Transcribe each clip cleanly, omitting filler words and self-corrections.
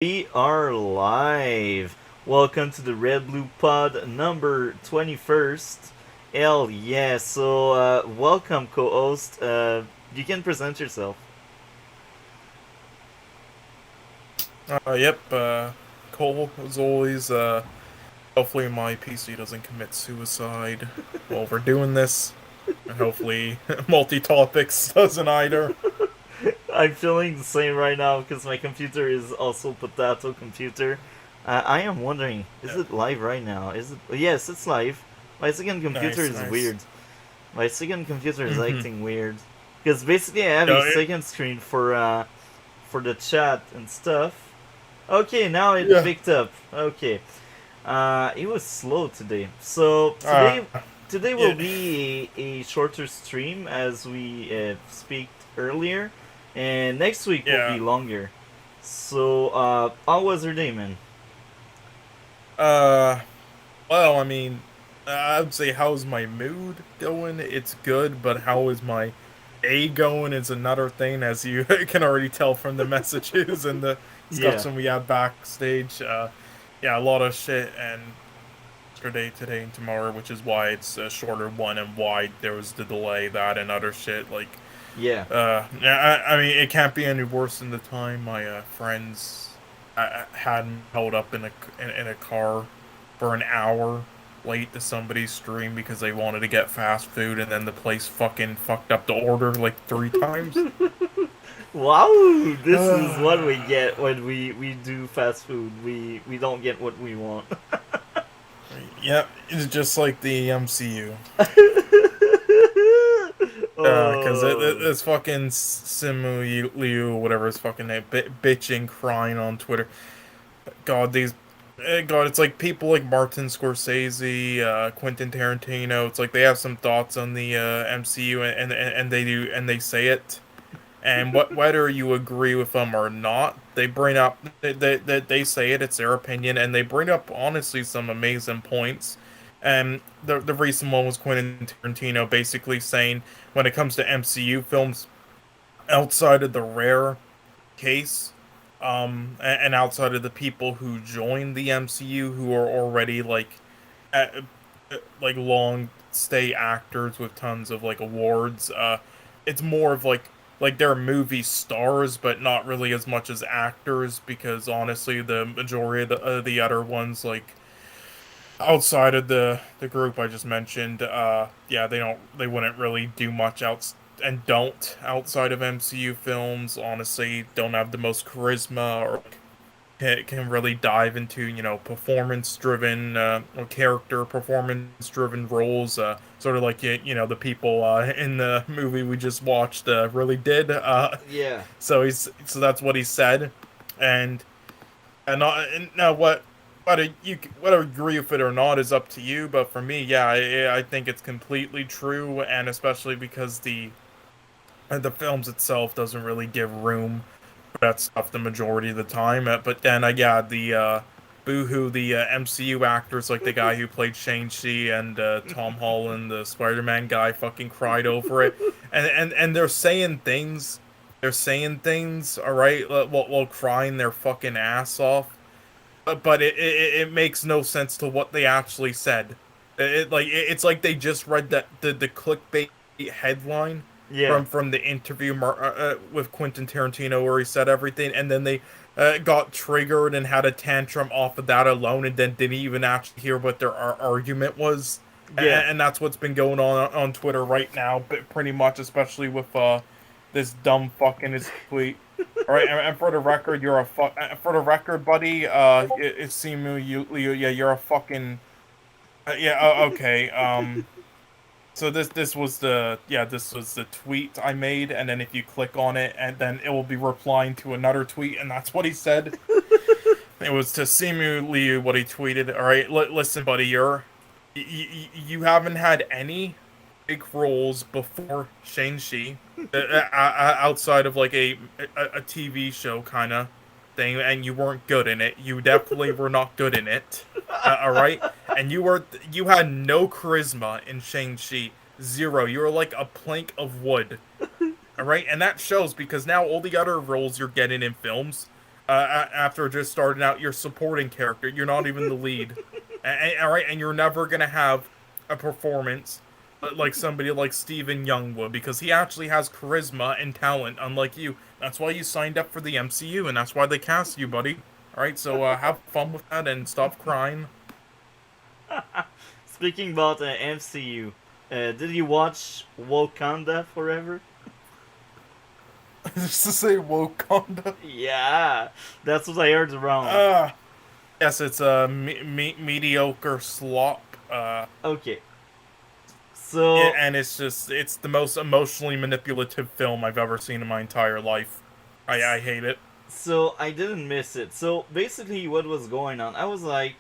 We are live. Welcome to the RedBlue Pod number 21st. Hell yeah. Welcome, co host. You can present yourself. Yep, Cole, as always, hopefully my PC doesn't commit suicide while we're doing this, and hopefully multi-topics doesn't either. I'm feeling the same right now because my computer is also potato computer. I am wondering, is Yep, it live right now? Is it? Yes, it's live. My second computer nice, is nice. weird. My second computer is Mm-hmm. acting weird because basically I have a No, second screen for the chat and stuff. Okay, now it yeah, picked up. Okay. It was slow today. So uh, today will yeah, be a shorter stream as we speak earlier, and next week will be yeah. longer. How was your day, man? Uh, well, I mean, I would say how's my mood going? It's good, but how is my day going is another thing, as you can already tell from the messages and the Yeah. discussion we had backstage. Yeah, a lot of shit and yesterday, today, and tomorrow, which is why it's a shorter one and why there was the delay, that and other shit. Yeah. Yeah, I mean, it can't be any worse than the time my friends had me held up in a car for an hour late to somebody's stream because they wanted to get fast food, and then the place fucking fucked up the order like 3 times. Wow, this is what we get when we do fast food. We don't get what we want. Yep, it's just like the MCU. Cause Oh. it's fucking Simu Liu, whatever his fucking name, bitching, crying on Twitter. God, God, it's like people like Martin Scorsese, Quentin Tarantino. It's like they have some thoughts on the MCU, and they do, and they say it. And whether you agree with them or not, they bring up they say it. It's their opinion, and they bring up honestly some amazing points. And the recent one was Quentin Tarantino basically saying when it comes to MCU films, outside of the rare case, and outside of the people who joined the MCU who are already uh, like long stay actors with tons of like awards. It's more of like they're movie stars, but not really as much as actors because honestly, the majority of the other ones like outside of the group I just mentioned, yeah, they wouldn't really do much else and don't outside of MCU films. Honestly, don't have the most charisma or can really dive into performance driven or character performance driven roles, sort of like the people in the movie we just watched really did. Yeah. So that's what he said. And and, not, and now whether you agree with it or not is up to you, but for me, yeah, I think it's completely true, and especially because the films itself doesn't really give room that stuff the majority of the time. But then, yeah, the boohoo, the MCU actors like the guy who played Shang-Chi and Tom Holland, the Spider-Man guy, fucking cried over it, and they're saying things. They're saying things, all right, while crying their fucking ass off. But it makes no sense to what they actually said. It's like they just read the clickbait headline Yeah. from the interview with Quentin Tarantino where he said everything, and then they got triggered and had a tantrum off of that alone, and then didn't even actually hear what their argument was, Yeah. and that's what's been going on Twitter right now, but pretty much, especially with this dumb fuck in his tweet. All right, and for the record, you're a fuck. For the record, buddy, it's Simu, yeah, you're a fucking, yeah, okay. So this was the tweet I made, and then if you click on it, and then it will be replying to another tweet, and that's what he said. It was to Simu Liu what he tweeted. All right, listen, buddy, you haven't had any big roles before Shang-Chi, outside of like a TV show kind of thing, and you weren't good in it. You definitely were not good in it. All right, and you had no charisma in Shang-Chi, zero. You were like a plank of wood. All right, and that shows because now all the other roles you're getting in films, after just starting out, you're supporting character. You're not even the lead. All right, and you're never gonna have a performance like somebody like Stephen Young would, because he actually has charisma and talent, unlike you. That's why you signed up for the MCU, and that's why they cast you, buddy. All right, so have fun with that and stop crying. Speaking about MCU, did you watch Wakanda Forever? Just to say Wakanda. Yeah, that's what I heard around. Uh, yes, it's a mediocre slop. Okay, so And it's the most emotionally manipulative film I've ever seen in my entire life. I hate it. so I didn't miss it. So basically, what was going on? I was like,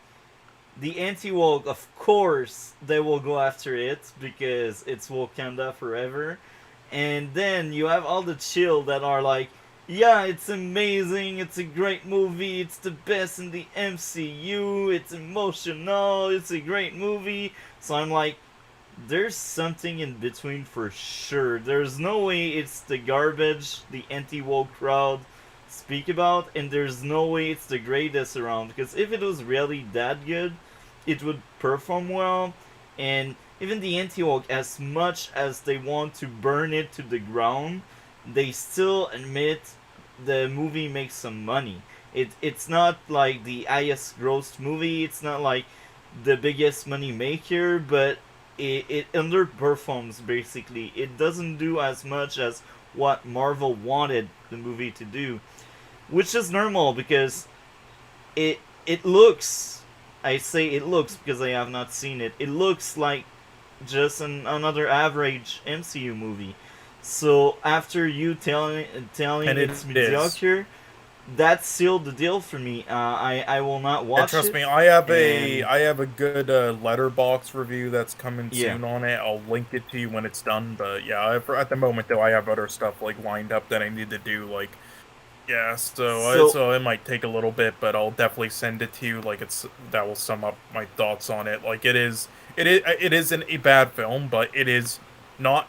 the anti-woke, of course, they will go after it because it's Wakanda Forever. And then you have all the chill that are like, yeah, it's amazing, it's a great movie, it's the best in the MCU, it's emotional, it's a great movie. So I'm like, there's something in between for sure. There's no way it's the garbage the anti-woke crowd speak about, and there's no way it's the greatest around. Because if it was really that good, it would perform well. And even the anti-woke, as much as they want to burn it to the ground, they still admit the movie makes some money. It's not like the highest grossed movie. It's not like the biggest money maker, but it underperforms basically. It doesn't do as much as what Marvel wanted the movie to do, which is normal because it looks. I say it looks because I have not seen it. It looks like just another average MCU movie. So after you telling And it it's is. mediocre, that sealed the deal for me. I will not And watch trust it, me, and I have a good letterbox review that's coming yeah. soon on it. I'll link it to you when it's done. But yeah, at the moment though, I have other stuff like lined up that I need to do. Like yeah, So so it might take a little bit, but I'll definitely send it to you. Like it's that will sum up my thoughts on it. Like it isn't a bad film, but it is not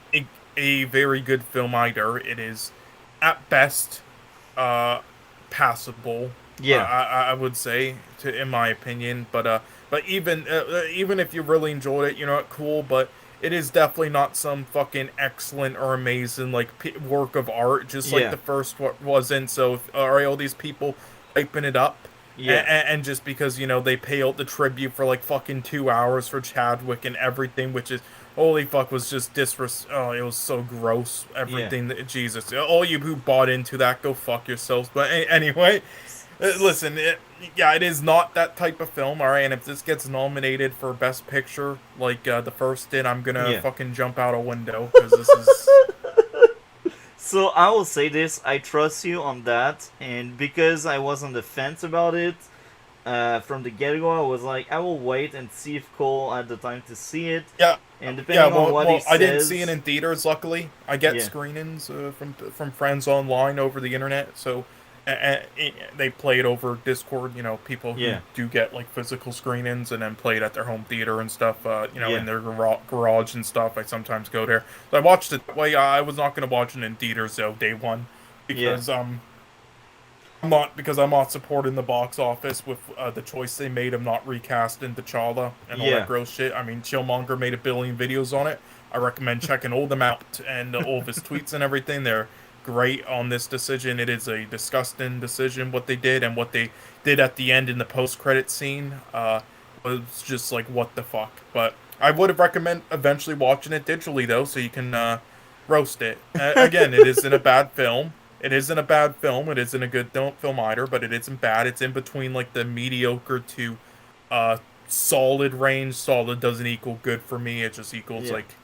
a very good film either. It is at best uh passable. yeah, I would say to in my opinion, but even if you really enjoyed it, you know, what, cool. But it is definitely not some fucking excellent or amazing like work of art, just like yeah, the first one wasn't. So are all these people hyping it up? yeah, And just because you know they pay out the tribute for like fucking 2 hours for Chadwick and everything, which is holy fuck was just oh it was so gross yeah. everything that Jesus all you who bought into that go fuck yourselves. But anyway, listen, yeah, it is not that type of film, all right. And if this gets nominated for Best Picture, like the first did, I'm gonna Yeah. fucking jump out a window because this is So I will say this: I trust you on that, and because I was on the fence about it from the get-go, I was like, I will wait and see if Cole had the time to see it, yeah. and Yeah, depending on what he I didn't see it says, in theaters. Luckily, I get yeah, screenings from friends online over the internet. So they play it over Discord. You know, people who yeah, do get like physical screenings and then play it at their home theater and stuff. You know, yeah, in their garage and stuff. I sometimes go there. So I watched it that way. I was not going to watch it in theaters though day one yeah, because I'm not supporting the box office with the choice they made of not recasting T'Challa and all that yeah, gross shit. I mean, Chillmonger made a billion videos on it. I recommend checking all them out and all of his tweets and everything. They're great on this decision. It is a disgusting decision what they did, and what they did at the end in the post-credit scene was just like what the fuck. But I would have recommend eventually watching it digitally though, so you can roast it. Again, it isn't a bad film. It isn't a bad film. It isn't a good film either, but it isn't bad. It's in between like the mediocre to uh solid range. Solid doesn't equal good for me. It just equals yeah, like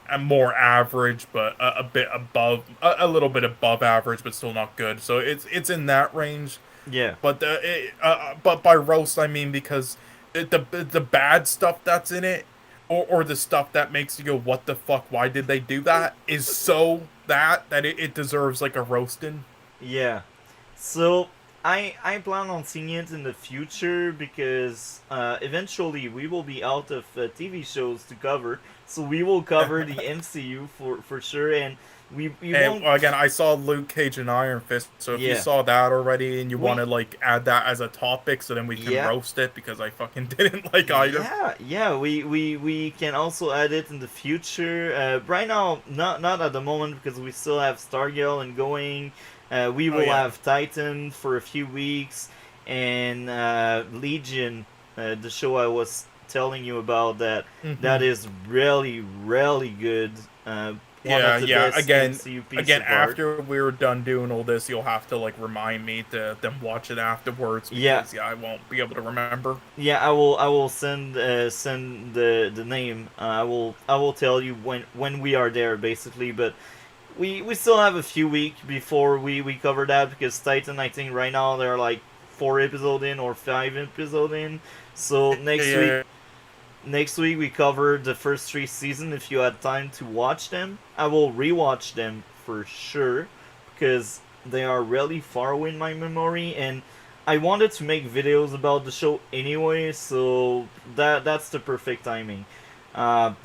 a more average, but a bit above, a little bit above average, but still not good. So it's in that range. yeah. But by roast I mean because the bad stuff that's in it, or the stuff that makes you go what the fuck, why did they do that, is so that it deserves like a roasting. Yeah. So I plan on seeing it in the future because eventually we will be out of TV shows to cover. So we will cover the MCU for sure. And We And won't. well, again, I saw Luke Cage and Iron Fist, so if you Yeah, saw that already and you want we to like add that as a topic, so then we can yeah. roast it because I fucking didn't like either. Yeah, we can also add it in the future. Right now, not at the moment because we still have Stargirl and going. We Oh will yeah. have Titan for a few weeks, and Legion, the show I was telling you about that Hmm. is really good. One Yeah, of the yeah. best Again, MCU piece again, of art. after we're done doing all this, you'll have to like remind me to then watch it afterwards Yeah, because yeah, I won't be able to remember. yeah, I will send the name. I will tell you when we are there basically, but we still have a few weeks before we cover that because Titan, I think right now they're like 4 episode in or 5 episode in. So Yeah, next week yeah, next week we cover the first 3 seasons. If you had time to watch them, I will rewatch them for sure because they are really far away in my memory, and I wanted to make videos about the show anyway, so that's the perfect timing.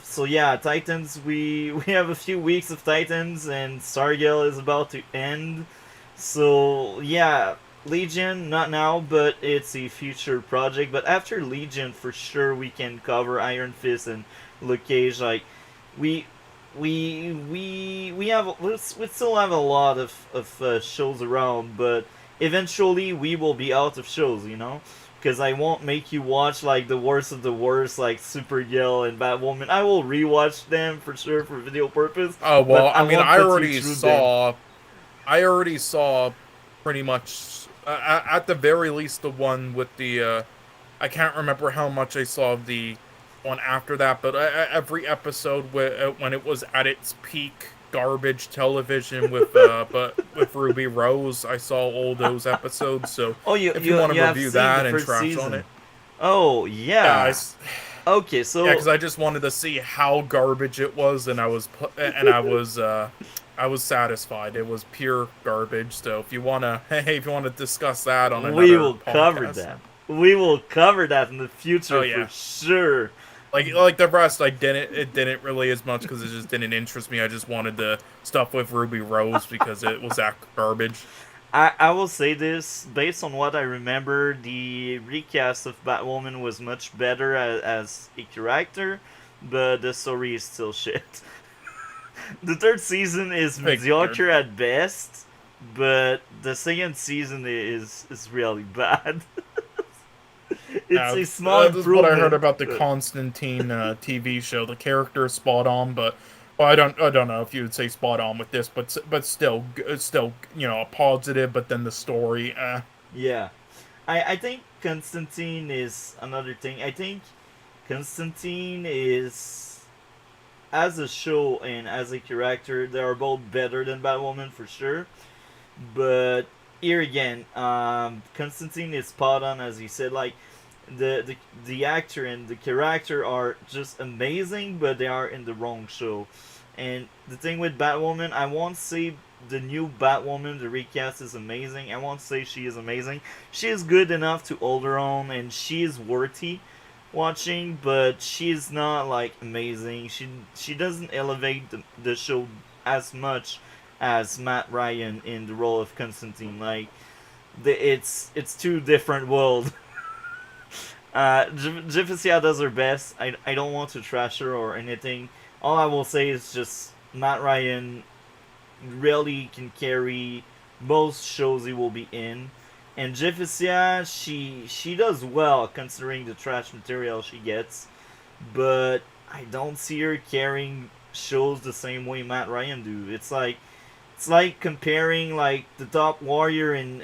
So yeah, Titans. We have a few weeks of Titans, and Stargirl is about to end. So yeah, Legion not now, but it's a future project. But after Legion, for sure we can cover Iron Fist and Luke Cage. Like we we still have a lot of shows around, but eventually we will be out of shows, because I won't make you watch like the worst of the worst, like Supergirl and Batwoman. I will rewatch them for sure for video purpose, Oh but well, I I mean, won't put you through them. I already saw pretty much at the very least the one with the I can't remember how much I saw of the one after that, but every episode when it was at its peak garbage television but with Ruby Rose, I saw all those episodes. So Oh, you if you you want to you have review seen the that and first trash on season? it, Oh yeah, yeah. Okay, yeah, so because I just wanted to see how garbage it was, and I was satisfied. It was pure garbage. So if you wanna, hey, if you want to discuss that on we another will cover podcast, that. We will cover that in the oh future for yeah, sure. like the rest, I didn't. It didn't really as much because it just didn't interest me. I just wanted the stuff with Ruby Rose because it was that garbage. I will say this based on what I remember. The recast of Batwoman was much better as a character, but the story is still shit. The third season is Figured. mediocre at best, but the second season is really bad. It's a small This is what I heard improvement. about the Constantine TV show. The character is spot on, but well, I don't know if you would say spot on with this, but still, still, a positive. But then the story, Yeah, I think Constantine is another thing. I think Constantine is, as a show and as a character, they are both better than Batwoman for sure. But here again, Constantine is spot on, as you said. Like the, the the actor and the character are just amazing, but they are in the wrong show. And the thing with Batwoman, I won't say the new Batwoman, the recast is amazing. I won't say she is amazing. She is good enough to hold her own, and she is worthy watching, but she is not like amazing. She doesn't elevate the show as much as Matt Ryan in the role of Constantine. Like it's two different worlds. Jessica does her best. I don't want to trash her or anything. All I will say is just Matt Ryan really can carry most shows he will be in. And Jessica, she does well considering the trash material she gets, but I don't see her carrying shows the same way Matt Ryan do. It's like comparing like the top warrior in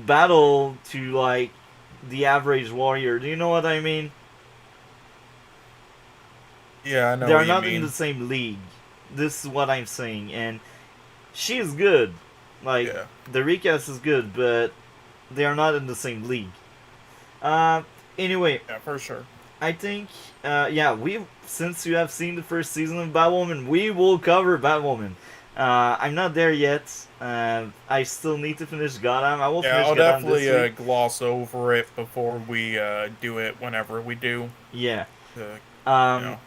battle to like the average warrior. Do you know what I mean? yeah, I know They what are you not in the mean. same league. This is what I'm saying, and she is good. Like Yeah, the recast is good, but they are not in the same league. Uh, anyway, yeah, for sure. I think yeah, we since you have seen the first season of Batwoman, we will cover Batwoman. I'm not there yet. I still need to finish Gotham. I will Yeah, finish I'll Gotham this definitely week. gloss over it before we do it whenever we do. Yeah. Uh, you Um, know.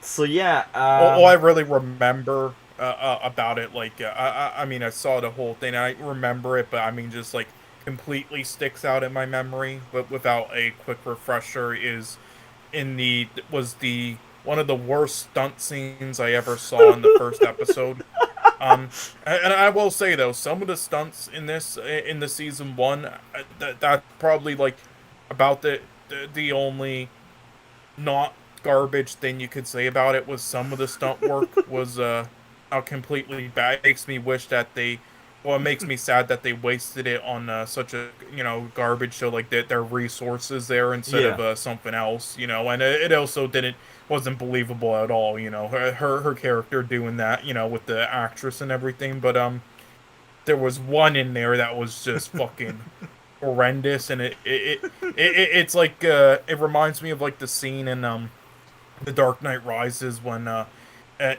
So yeah, All I really remember about it, like I mean, I saw the whole thing. I remember it, but I mean, just like completely sticks out in my memory. But without a quick refresher, is in the was the one of the worst stunt scenes I ever saw in the first episode. And I will say though, some of the stunts in this in the season one, that's probably like about the only not garbage thing you could say about it was some of the stunt work was completely bad. It makes me wish that they well, it makes me sad that they wasted it on such a garbage show like that. Their resources there instead of yeah. something else, and it also didn't wasn't believable at all. Her character doing that, with the actress and everything. But there was one in there that was just fucking horrendous, and it's like it reminds me of like the scene in the Dark Knight Rises when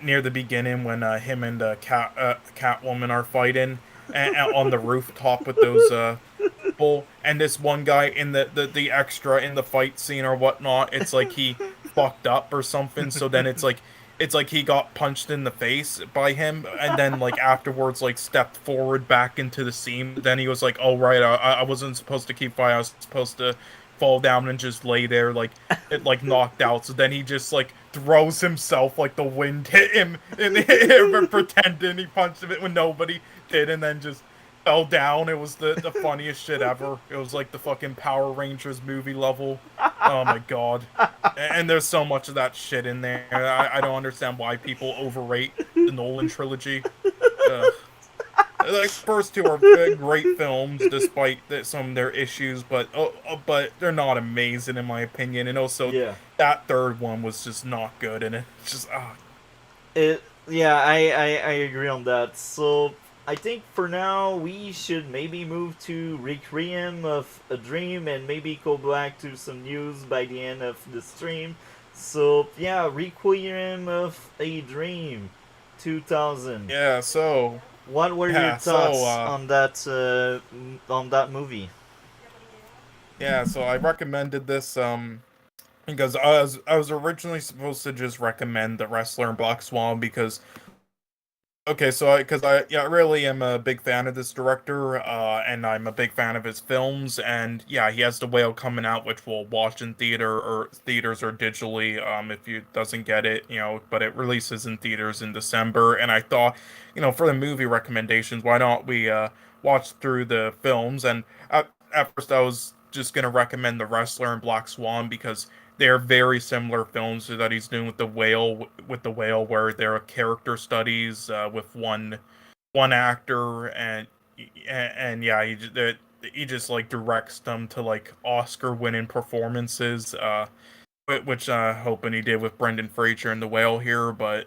near the beginning when him and Catwoman are fighting on the rooftop with those people, and this one guy in the extra in the fight scene or whatnot, it's like he fucked up or something. So then it's like he got punched in the face by him, and then like afterwards like stepped forward back into the scene. Then he was like, "Oh right, I wasn't supposed to keep fighting. I was supposed to fall down and just lay there like it like knocked out." So then he just like throws himself like the wind hit him and pretending he punched him when nobody did, and then just fell down. It was the funniest shit ever. It was like the fucking Power Rangers movie level. Oh my god. And there's so much of that shit in there. I don't understand why people overrate the Nolan trilogy. Ugh. Like first two are great films, despite some of their issues, but they're not amazing in my opinion. And also, Yeah. that third one was just not good, and it's just Yeah, I agree on that. So I think for now we should maybe move to Requiem of a Dream and maybe go back to some news by the end of the stream. So yeah, Requiem of a Dream 2000. yeah. So What were your yeah, so thoughts on that movie? yeah, so I recommended this because I was originally supposed to just recommend The Wrestler and Black Swan because okay, so I yeah, I really am a big fan of this director, and I'm a big fan of his films, and yeah, he has The Whale coming out, which we'll watch in theaters or digitally, if you doesn't get it, but it releases in theaters in December, and I thought, for the movie recommendations, why not we watch through the films, and at first I was just gonna recommend The Wrestler and Black Swan because they're very similar films that he's doing with the whale where there are character studies with one actor and yeah he just like directs them to like Oscar winning performances which hoping he did with Brendan Fraser and the whale here but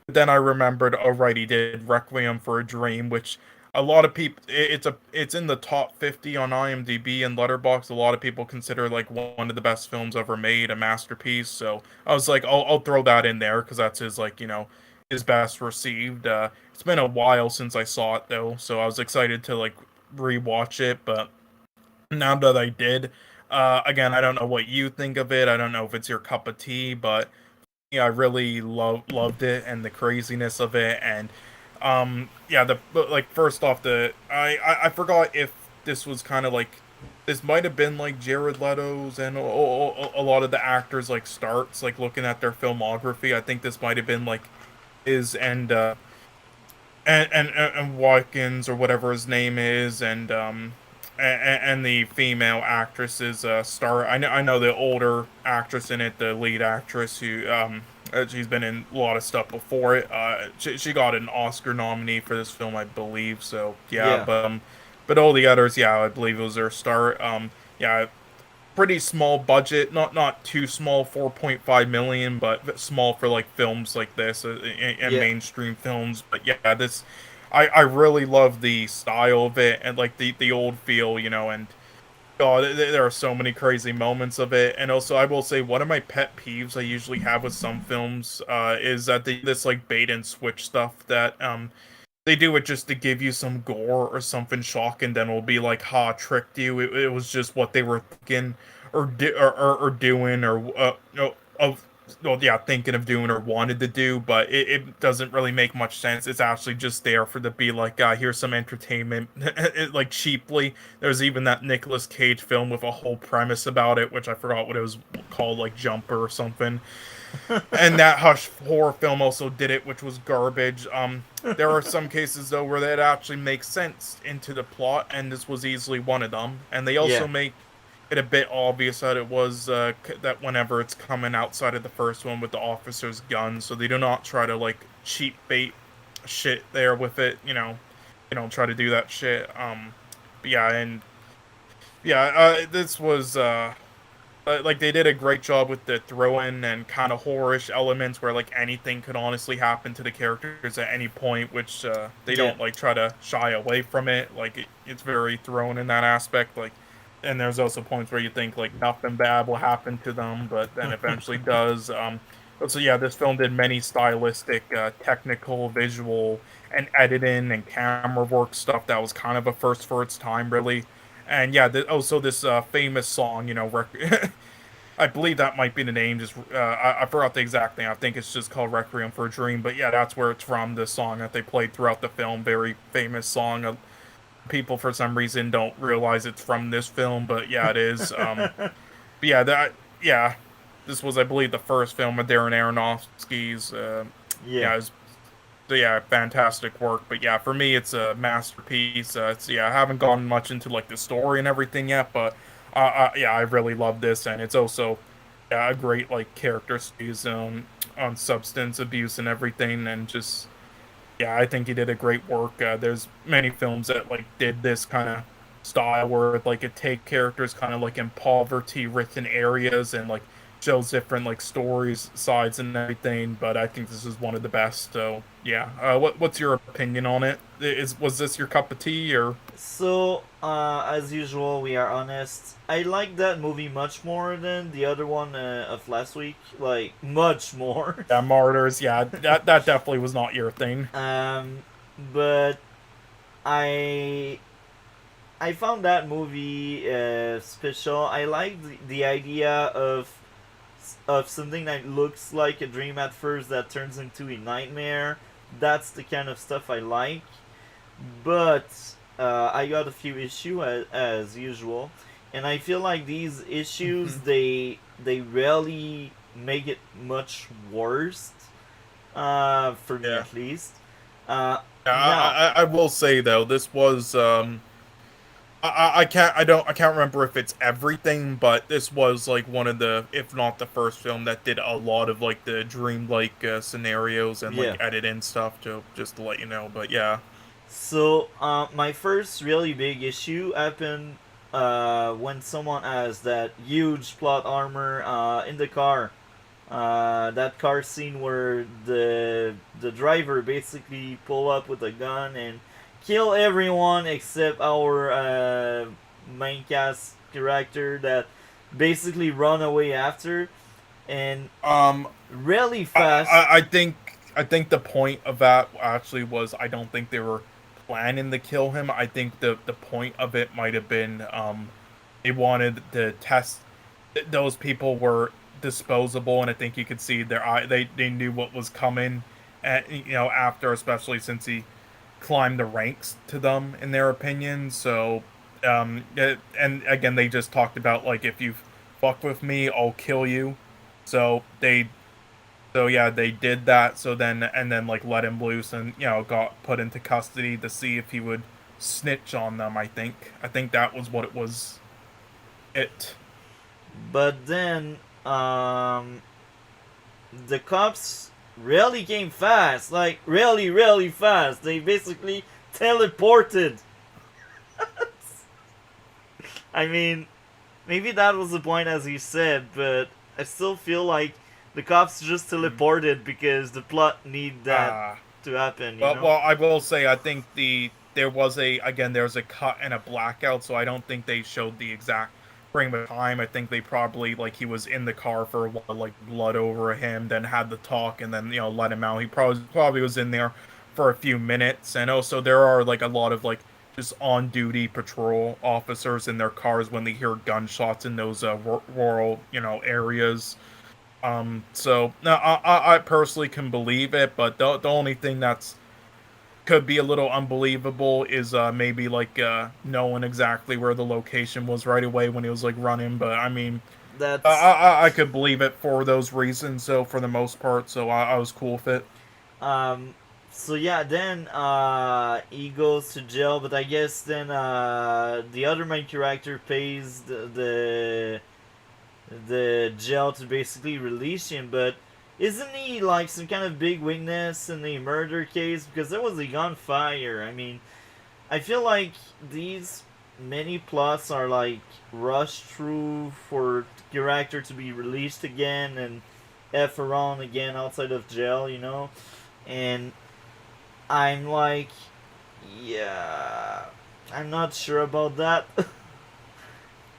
then I remembered, oh right, he did Requiem for a Dream, which a lot of people it's in the top 50 on IMDb and Letterboxd. A lot of people consider like one of the best films ever made, a masterpiece. So I was like, I'll throw that in there because that's his like his best received. It's been a while since I saw it though, so I was excited to like rewatch it. But now that I did, again, I don't know what you think of it. I don't know if it's your cup of tea, but yeah, I really loved it and the craziness of it and yeah the but, like first off I forgot if this was kind of like this might have been like Jared Leto's and a lot of the actors like starts like looking at their filmography. I think this might have been like his and Watkins or whatever his name is, and the female actresses star. I know the older actress in it, the lead actress who she's been in a lot of stuff before it. She got an Oscar nominee for this film, I believe. So yeah, Yeah. but all the others, yeah, I believe it was their star. Yeah, pretty small budget, not too small, 4.5 million, but small for like films like this and Yeah. mainstream films. But yeah, this I really love the style of it and like the old feel, and oh, there are so many crazy moments of it. And also, I will say one of my pet peeves I usually have with some films is that this like bait and switch stuff that they do it just to give you some gore or something shocking, then will be like, "Ha, tricked you." It was just what they were thinking or doing, or well, yeah, thinking of doing or wanted to do, but it doesn't really make much sense. It's actually just there for the be like, here's some entertainment, like cheaply. There's even that Nicolas Cage film with a whole premise about it, which I forgot what it was called, like Jumper or something. And that Hush horror film also did it, which was garbage. There are some cases though where that actually makes sense into the plot, and this was easily one of them. And they Yeah. also make it a bit obvious that it was that whenever it's coming outside of the first one with the officer's gun, so they do not try to like cheap bait shit there with it. You don't try to do that shit. But yeah, and yeah, this was like they did a great job with the throw-in and kind of horrorish elements where like anything could honestly happen to the characters at any point, which they Yeah. don't like try to shy away from it. Like it's very thrown in that aspect. Like, and there's also points where you think like nothing bad will happen to them, but then eventually does. But so yeah, this film did many stylistic, technical, visual, and editing and camera work stuff that was kind of a first for its time, really. And yeah, also this famous song, I believe that might be the name. Just I forgot the exact name. I think it's just called "Requiem for a Dream." But yeah, that's where it's from. The song that they played throughout the film, very famous song. People for some reason don't realize it's from this film, but yeah, it is. But yeah, yeah, this was I believe the first film of Darren Aronofsky's. Yeah. Yeah, it was, so yeah, fantastic work. But yeah, for me, it's a masterpiece. It's yeah, I haven't gone much into like the story and everything yet, but yeah, I really love this, and it's also yeah, a great like character studies on substance abuse and everything, and just yeah, I think he did a great work. There's many films that like did this kind of style where like it take characters kind of like in poverty-ridden areas and like shows different like stories, sides, and everything. But I think this is one of the best. So yeah, what's your opinion on it? Was this your cup of tea or? So, as usual, we are honest. I like that movie much more than the other one of last week. Like, much more. Yeah, Martyrs. Yeah, that definitely was not your thing. um, but I I found that movie special. I like the idea of something that looks like a dream at first that turns into a nightmare. That's the kind of stuff I like. But I got a few issues as usual, and I feel like these issues they really make it much worse. For me Yeah. at least. Yeah, Now, I will say though, this was I can't remember if it's everything, but this was like one of the, if not the first film that did a lot of like the dreamlike scenarios and yeah. like edit in stuff to just to let you know. But yeah, So, my first really big issue happened when someone has that huge plot armor in the car. That car scene where the driver basically pull up with a gun and kill everyone except our main cast character that basically run away after and um, really fast. I think the point of that actually was I don't think they were planning to kill him. I think the point of it might have been they wanted to test those people were disposable, and I think you could see their eye. They knew what was coming, and after, especially since he climbed the ranks to them in their opinion. So, and again, they just talked about like if you fuck with me, I'll kill you. So so yeah, they did that. So then and then like let him loose and got put into custody to see if he would snitch on them. I think that was what it was. It. But then the cops really came fast, like really, really fast. They basically teleported. I mean, maybe that was the point, as you said, but I still feel like the cops just teleported because the plot need that Uh, to happen. You But know? well, I will say I think there was a again there's a cut and a blackout, so I don't think they showed the exact frame of time. I think they probably like he was in the car for a while, like blood over him, then had the talk, and then let him out. He probably was in there for a few minutes, and also there are like a lot of like just on duty patrol officers in their cars when they hear gunshots in those rural areas. So no, I personally can believe it, but the only thing that's could be a little unbelievable is maybe like knowing exactly where the location was right away when he was like running. But I mean, That's I could believe it for those reasons. So for the most part, so I was cool with it. um. So yeah, then he goes to jail, but I guess then the other main character pays the jail to basically release him. But isn't he like some kind of big witness in the murder case? Because there was a gunfire. I mean, I feel like these many plots are like rushed through for character to be released again and f around again outside of jail, you know. And I'm like, yeah, I'm not sure about that.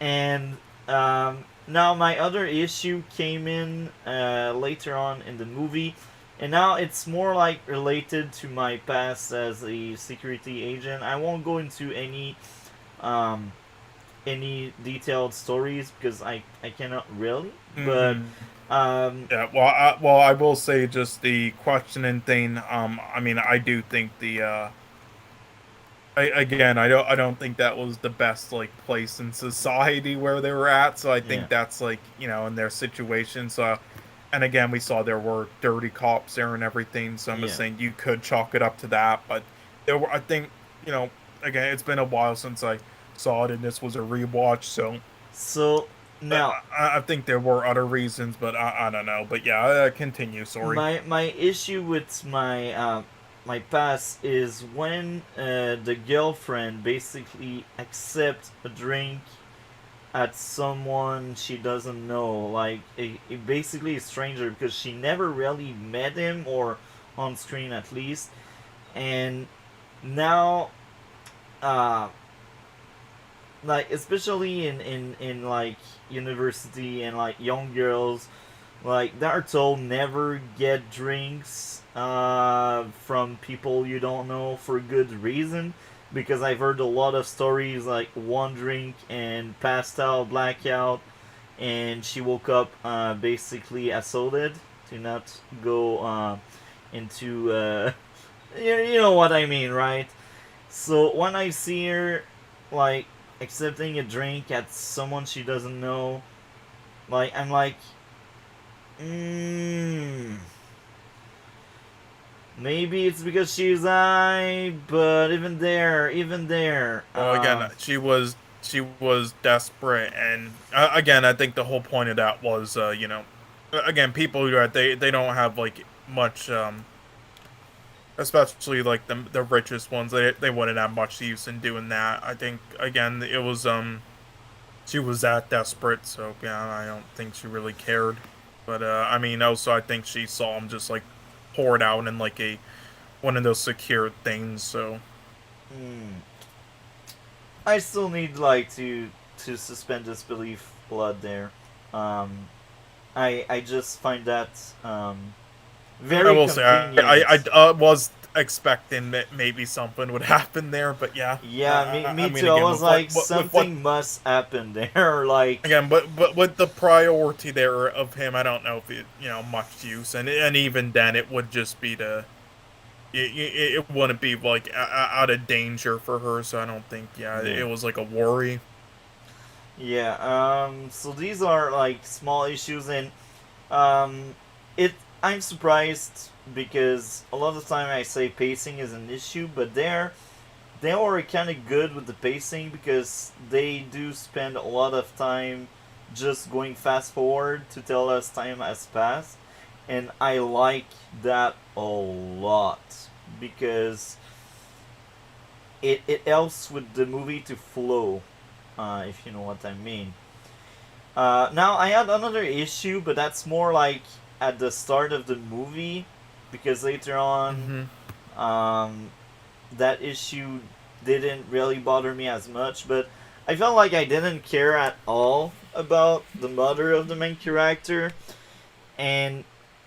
And now my other issue came in later on in the movie, and now it's more like related to my past as a security agent. I won't go into um, any detailed stories because I cannot really, but Hmm. um, Yeah. Well, I will say just the questioning thing. I mean, I do think the again, I don't think that was the best like place in society where they were at. So I yeah, think that's like in their situation. So, and again, we saw there were dirty cops there and everything. So I'm just yeah. saying you could chalk it up to that. But there were, I think, you know, again, it's been a while since I saw it, and this was a rewatch. So So now I think there were other reasons, but I don't know. But yeah, continue. Sorry. my issue with my past is when the girlfriend basically accepts a drink at someone she doesn't know, like basically a stranger, because she never really met him or on screen at least. And now uh like especially in like university and like young girls, like they are told never get drinks from people you don't know for good reason, because I've heard a lot of stories like one drink and passed out, blackout, and she woke up basically assaulted, to not go into you know what I mean, right? So when I see her like accepting a drink at someone she doesn't know, like I'm like, mm, maybe it's because she's high, but even there, Well, again, she was desperate, and again, I think the whole point of that was, again, people who are they don't have like much, especially like the richest ones, they wouldn't have much use in doing that. I think again, it was she was that desperate, so yeah, I don't think she really cared. But I mean, also I think she saw him just like pour it out in like a one of those secured things, so. mm, I still need like to suspend disbelief blood there. Um, I just find that I very will say I convenient. was expecting that maybe something would happen there, but yeah, Yeah, I me mean too. I again was with what like, with what something must happen there. Like, again, but with the priority there of him, I don't know if it much use, and even then it would just be it wouldn't be like out of danger for her, so I don't think yeah, it was like a worry. yeah. So these are like small issues, and um, it. I'm surprised because a lot of the time I say pacing is an issue, but they are kind of good with the pacing because they do spend a lot of time just going fast forward to tell us time has passed, and I like that a lot because it helps with the movie to flow, if you know what I mean. Now I had another issue, but that's more like at the start of the movie, because later on, Hmm. um, that issue didn't really bother me as much. But I felt like I didn't care at all about the mother of the main character, and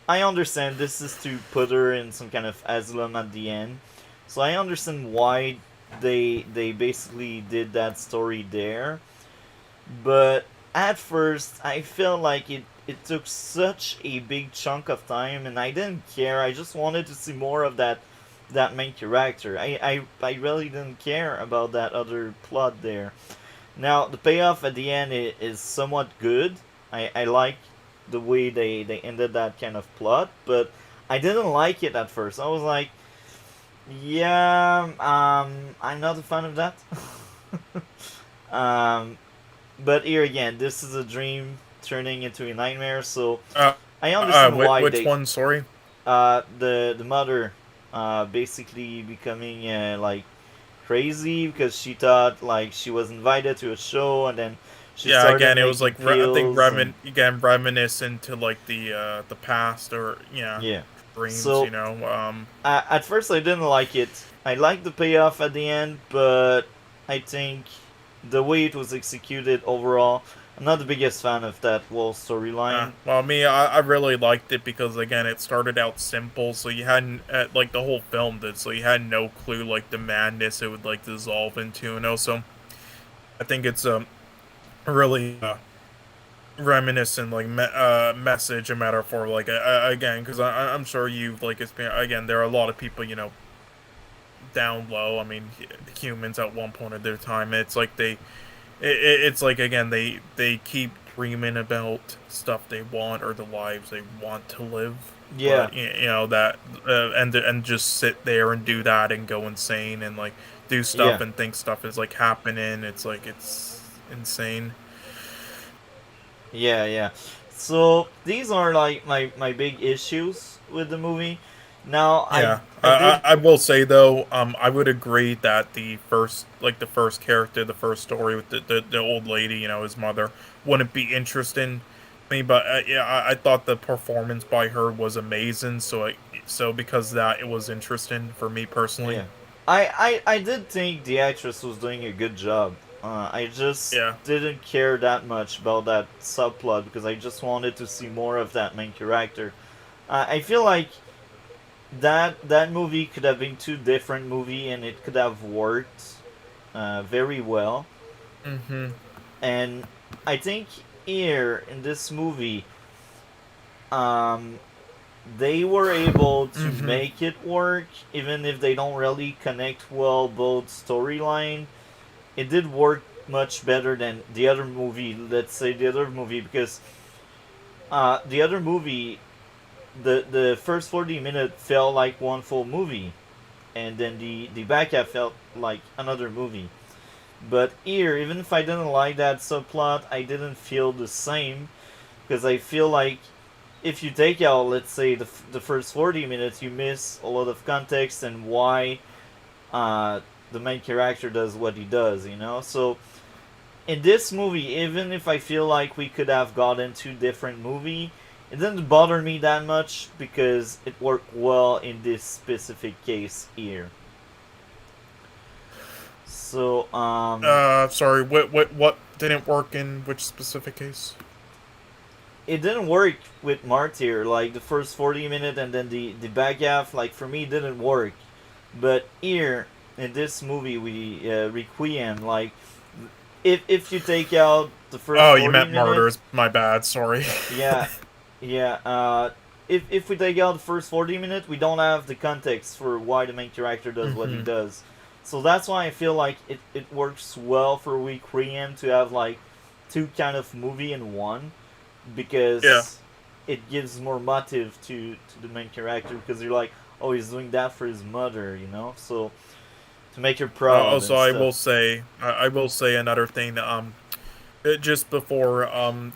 I understand this is to put her in some kind of asylum at the end, so I understand why they basically did that story there. But at first, I felt like it took such a big chunk of time, and I didn't care. I just wanted to see more of that main character. I really didn't care about that other plot there. Now the payoff at the end is somewhat good. I like the way they ended that kind of plot, but I didn't like it at first. I was like, yeah, I'm not a fan of that. um, but here again, this is a dream turning into a nightmare, so I understand why which they one? Sorry. the mother basically becoming like crazy because she thought like she was invited to a show, and then she Yeah, started again, it was making like I think pills and reminiscent to like the past or yeah. dreams. So Um, at first I didn't like it. I liked the payoff at the end, but I think the way it was executed overall, I'm not the biggest fan of that whole storyline. well, me, I really liked it because again, it started out simple, so you hadn't like the whole film did, so you had no clue like the madness it would like dissolve into, So I think it's really reminiscent like message and metaphor like again because I'm sure you've like experienced again there are a lot of people down low. I mean, humans at one point of their time, it's like it's like again they keep dreaming about stuff they want or the lives they want to live, Yeah, but that and just sit there and do that and go insane and like do stuff yeah, and think stuff is like happening. It's like it's insane. yeah. So these are like my big issues with the movie. Now Yeah, I did I will say though, I would agree that the first character, the first story with the old lady, his mother, wouldn't be interesting to me. But yeah, I thought the performance by her was amazing. So because of that, it was interesting for me personally. yeah. I did think the actress was doing a good job. I just Yeah. didn't care that much about that subplot because I just wanted to see more of that main character. I feel like that movie could have been two different movie and it could have worked very well. Mm-hmm. And I think here in this movie, um, they were able to Mm-hmm. make it work, even if they don't really connect well both storyline. It did work much better than the other movie. Let's say the other movie because the other movie, the first 40 minutes felt like one full movie, and then the back half felt like another movie. But here, even if I didn't like that subplot, I didn't feel the same because I feel like if you take out, let's say, the first 40 minutes, you miss a lot of context and why uh, the main character does what he does, you know? So, in this movie, even if I feel like we could have gotten two different movie, it didn't bother me that much because it worked well in this specific case here. So, Sorry. What didn't work in which specific case? it didn't work with Martyr, like the first 40 minutes and then the back half, like for me, it didn't work. But here, in this movie, we Requiem, like, if you take out the first Oh, you 40 meant minutes, martyrs. My bad. Sorry. yeah, yeah, if we take out the first 40 minutes, we don't have the context for why the main character does what he Mm-hmm. does. So that's why I feel like it works well for Requiem to have like two kind of movie in one Yeah. because it gives more motive to the main character because you're like, oh, he's doing that for his mother, you know, so to make her proud Also, and I stuff. will say, I will say another thing. Just before,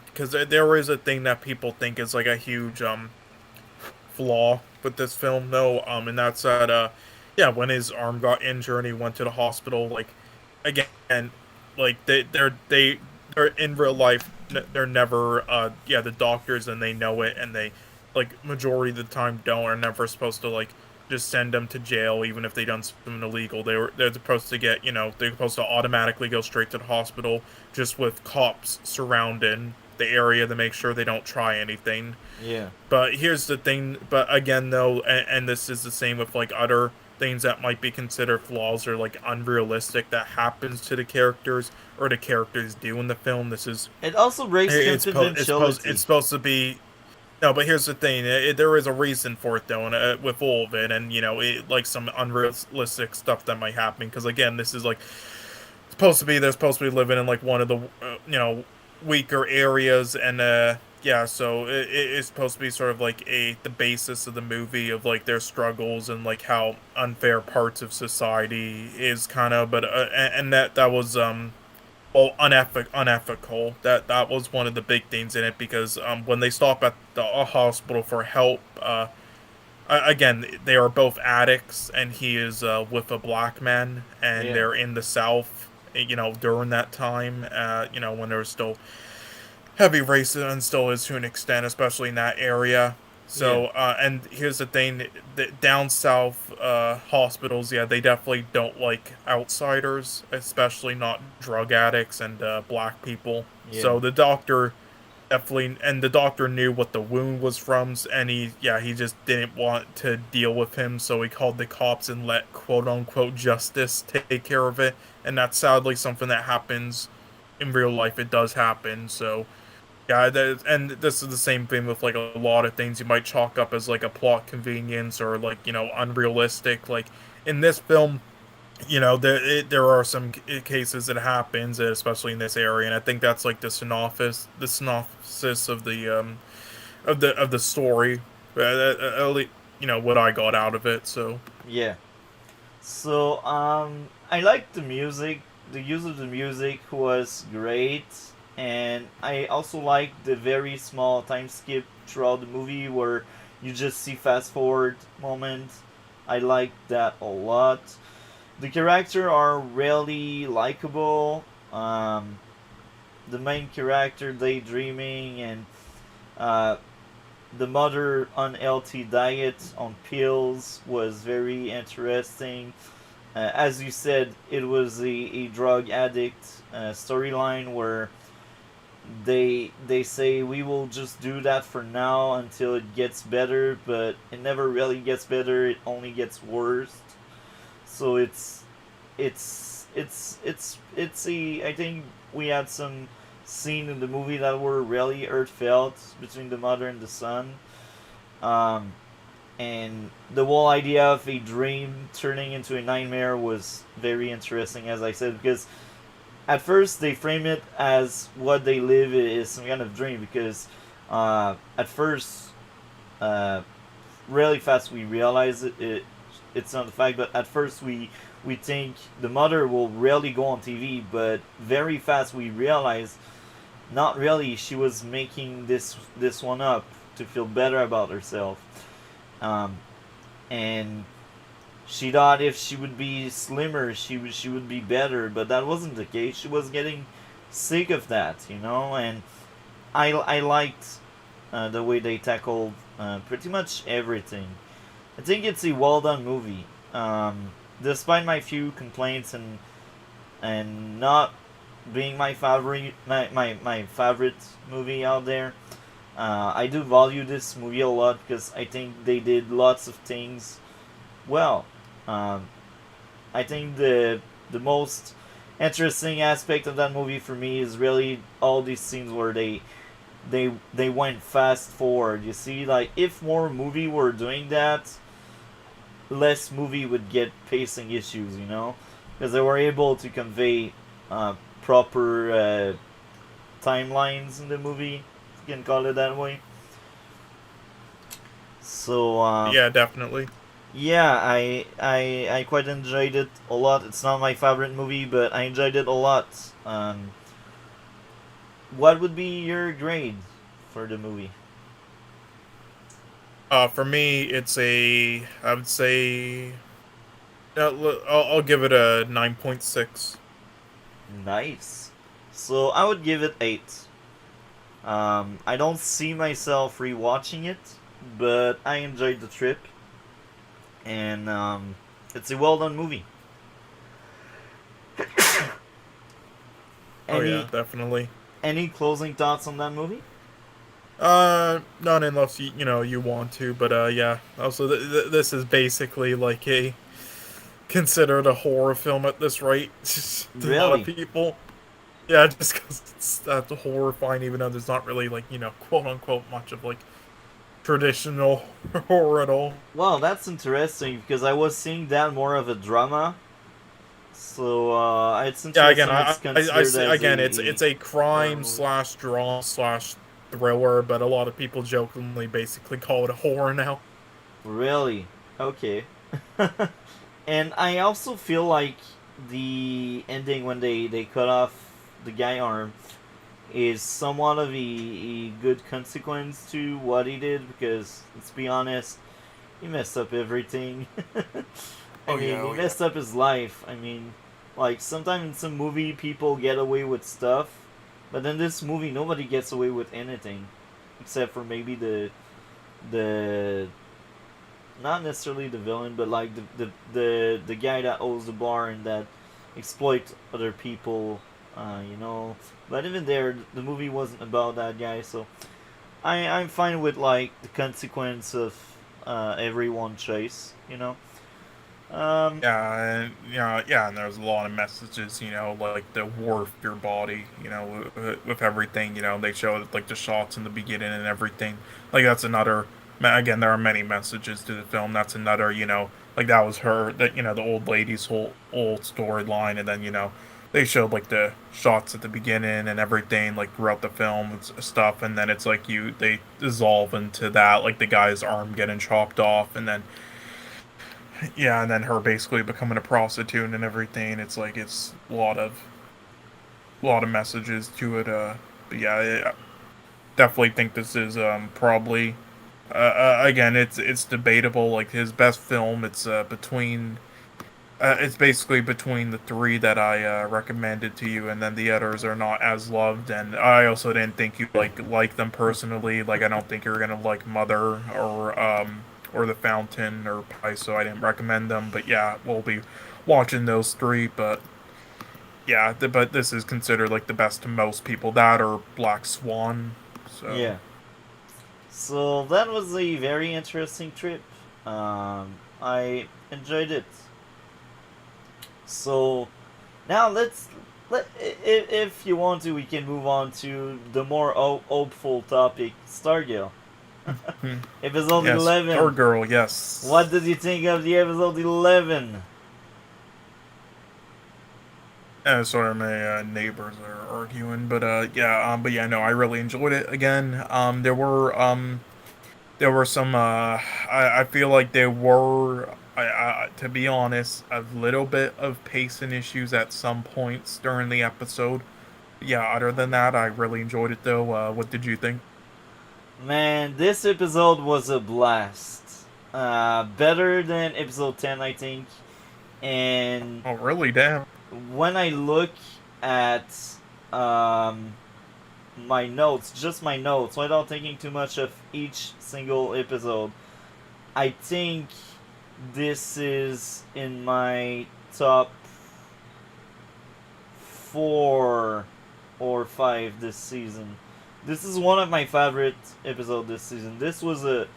because there is a thing that people think is like a huge flaw with this film. No, and that's that. Yeah, when his arm got injured and he went to the hospital, like, again, like they're in real life. They're never yeah, the doctors and they know it and they like majority of the time don't are never supposed to like just send them to jail even if they done something illegal. They're supposed to get they're supposed to automatically go straight to the hospital just with cops surrounding the area to make sure they don't try anything. Yeah, But here's the thing. But again, though, and this is the same with like other things that might be considered flaws or like unrealistic that happens to the characters or the characters do in the film. This is It also breaks it's confidentiality. supposed to be. No, but here's the thing: there is a reason for it, though, and with all of it, and like some unrealistic stuff that might happen. Because again, this is like supposed to be they're supposed to be living in like one of the weaker areas, and yeah, so it's supposed to be sort of like the basis of the movie of like their struggles and like how unfair parts of society is kind of, but and that was unethical. That was one of the big things in it because when they stop at the hospital for help, again they are both addicts, and he is with a black man, and Yeah, they're in the South. During that time, when there was still heavy racism and still is to an extent, especially in that area. yeah, So, and here's the thing: down south hospitals, yeah, they definitely don't like outsiders, especially not drug addicts and black people. yeah. So the doctor definitely, and the doctor knew what the wound was from, and he just didn't want to deal with him, so he called the cops and let quote unquote justice take care of it. And that's sadly something that happens in real life. It does happen. So yeah, and this is the same thing with like a lot of things you might chalk up as like a plot convenience or like unrealistic. Like in this film, there are some cases that happens, especially in this area, and I think that's like the synopsis of the story, at least what I got out of it. So Yeah. So I liked the music. The use of the music was great, and I also liked the very small time skip throughout the movie where you just see fast forward moment. I liked that a lot. The characters are really likable. The main character daydreaming and uh, the mother on LT diet on pills was very interesting. As you said, it was a drug addict storyline where they say we will just do that for now until it gets better, but it never really gets better. It only gets worse. So it's a I think we had some scene in the movie that were really heartfelt between the mother and the son. Um, and the whole idea of a dream turning into a nightmare was very interesting, as I said, because at first they frame it as what they live is some kind of dream, because at first, uh, really fast we realize it's not the fact, but at first we think the mother will really go on TV, but very fast we realize not really. She was making this one up to feel better about herself. Um, and she thought if she would be slimmer, she would be better, but that wasn't the case. She was getting sick of that, and I liked the way they tackled pretty much everything. I think it's a well done movie. Despite my few complaints and not being my favorite movie out there, I do value this movie a lot because I think they did lots of things well. Um, I think the most interesting aspect of that movie for me is really all these scenes where they went fast forward. You see, like if more movie were doing that, less movie would get pacing issues. Because they were able to convey proper timelines in the movie, if you can call it that way. So yeah, definitely. yeah, I quite enjoyed it a lot. It's not my favorite movie, but I enjoyed it a lot. What would be your grade for the movie? For me, I would say, I'll give it a 9.6. Nice. So I would give it 8. I don't see myself rewatching it, but I enjoyed the trip, and it's a well done movie. Oh yeah, Any definitely. any closing thoughts on that movie? Not unless you want to, but yeah. Also, this is basically like a considered a horror film at this rate to a lot of Really? people. Yeah, just because it's that's horrifying, even though there's not really like quote unquote much of like traditional horror at all. Well, that's interesting because I was seeing that more of a drama. So it's Yeah, again, interesting. It's I considered see. as Again, a it's a horror crime movie. slash drama slash thriller, but a lot of people jokingly basically call it a horror now. Really? Okay. And I also feel like the ending when they cut off the guy arm is somewhat of a good consequence to what he did because let's be honest, he messed up everything. I Oh mean, yeah, he oh yeah. messed up his life. I mean, like sometimes in some movie people get away with stuff, but in this movie nobody gets away with anything, except for maybe the not necessarily the villain, but like the guy that owns the bar and that exploit other people. You know, but even there, the movie wasn't about that guy, so I'm fine with like the consequence of everyone chase. You know. Um, Yeah, and yeah, and there's a lot of messages, like the warp your body, with everything, they show like the shots in the beginning and everything. Like that's another. Again, there are many messages to the film. That's another, like that was her, that the old lady's whole old storyline, and then they showed like the shots at the beginning and everything, like throughout the film and stuff, and then it's like they dissolve into that, like the guy's arm getting chopped off, and then yeah, and then her basically becoming a prostitute and everything. It's like it's a lot of messages to it. But yeah, I definitely think this is probably again it's debatable. Like his best film. It's basically between the three that I recommended to you, and then the others are not as loved. And I also didn't think you like them personally. Like I don't think you're gonna like Mother or The Fountain or Pie, so I didn't recommend them. But yeah, we'll be watching those three. But yeah, but this is considered like the best to most people. That or Black Swan. So yeah. So that was a very interesting trip. I enjoyed it. So now if you want to, we can move on to the more hopeful topic, Stargirl. Episode yes, 11. Stargirl. What Yes. did you think of the episode 11? Sorry, my neighbors are arguing, but yeah, but yeah, no, I really enjoyed it. Again, there were some. I feel like there were, to be honest, a little bit of pacing issues at some points during the episode. Yeah, other than that, I really enjoyed it though. What did you think? Man, this episode was a blast. Better than episode 10, I think. And Oh, really? Damn. when I look at um, my notes, just my notes, without thinking too much of each single episode, I think this is in my top 4 or 5 this season. This is one of my favorite episodes this season. This was a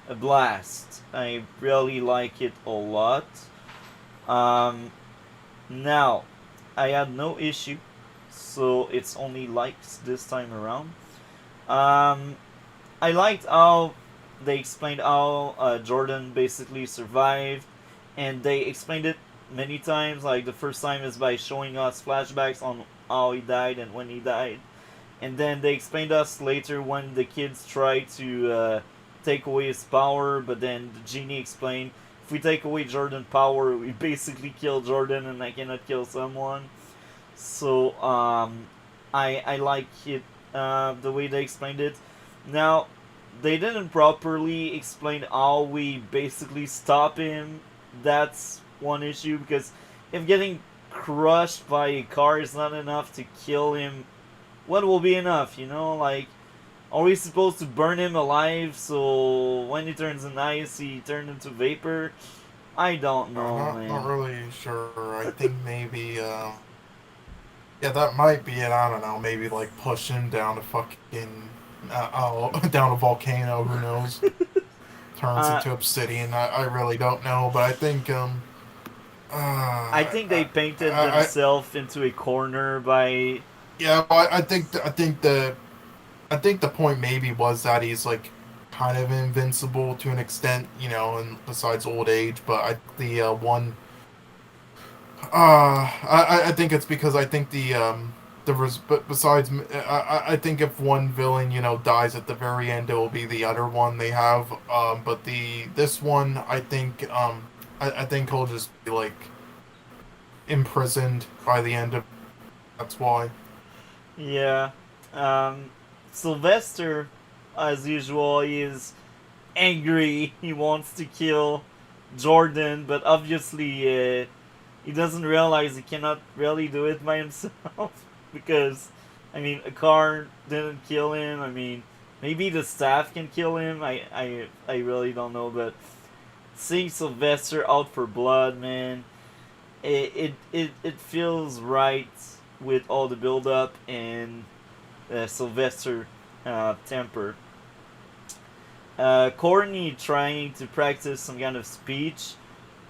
blast. I really like it a lot. Um, Now, I had no issue, so it's only likes this time around. Um, I liked how they explained how Jordan basically survived, and they explained it many times. Like the first time is by showing us flashbacks on how he died and when he died, and then they explained us later when the kids tried to take away his power, but then the genie explained if we take away Jordan's power, we basically kill Jordan, and I cannot kill someone. So I like it the way they explained it. Now they didn't properly explain how we basically stop him. That's one issue because if getting crushed by a car is not enough to kill him, what will be enough? You know, like are we supposed to burn him alive so when he turns in ice he turned into vapor? I don't know, Not man. really sure. I think maybe yeah, that might be it. I don't know. Maybe like push him down a fucking down a volcano. Who knows? Turns Uh, into obsidian. I really don't know, but I think I think they painted themselves into a corner by. Yeah, well, I think the point maybe was that he's like kind of invincible to an extent, you know, and besides old age. But the one, I think it's because I think but besides, I think if one villain, you know, dies at the very end, it will be the other one they have. But this one, I think he'll just be like imprisoned by the end of. That's why. Yeah. Um, Sylvester, as usual, is angry. He wants to kill Jordan, but obviously he doesn't realize he cannot really do it by himself because, I mean, a car didn't kill him. I mean, maybe the staff can kill him. I really don't know, but seeing Sylvester out for blood, man, it feels right with all the build up and Sylvester temper. Courtney trying to practice some kind of speech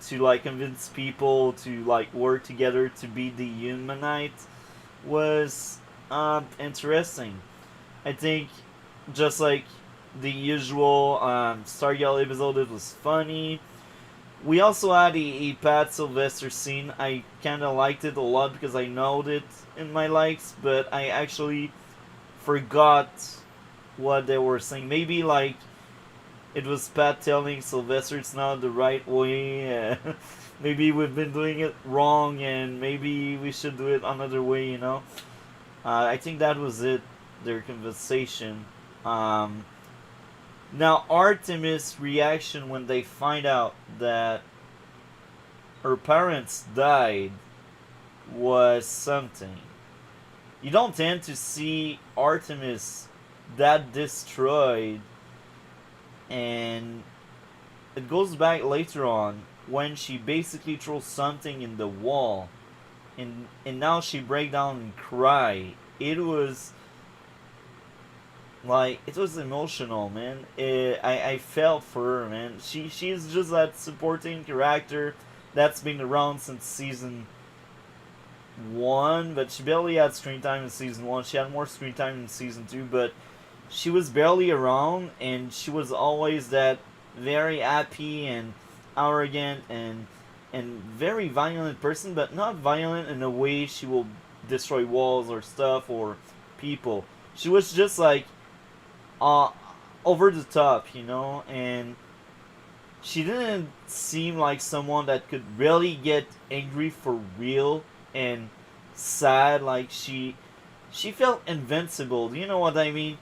to like convince people to like work together to beat the Humanite was interesting. I think just like the usual Stargirl episode, it was funny. We also had a Pat Sylvester scene. I kind of liked it a lot because I know it in my likes, but I actually forgot what they were saying. Maybe like it was Pat telling Sylvester it's not the right way. Maybe we've been doing it wrong, and maybe we should do it another way. You know. I think that was it. Their conversation. Now Artemis' reaction when they find out that her parents died was something. You don't tend to see Artemis that destroyed, and it goes back later on when she basically throws something in the wall, and now she break down and cry. It was emotional, man. I felt for her, man. She's just that supporting character that's been around since season 1, but she barely had screen time in season 1. She had more screen time in season 2, but she was barely around, and she was always that very happy and arrogant and very violent person, but not violent in a way she will destroy walls or stuff or people. She was just like uh, over the top, you know, and she didn't seem like someone that could really get angry for real and sad. Like she felt invincible. Do you know what I mean?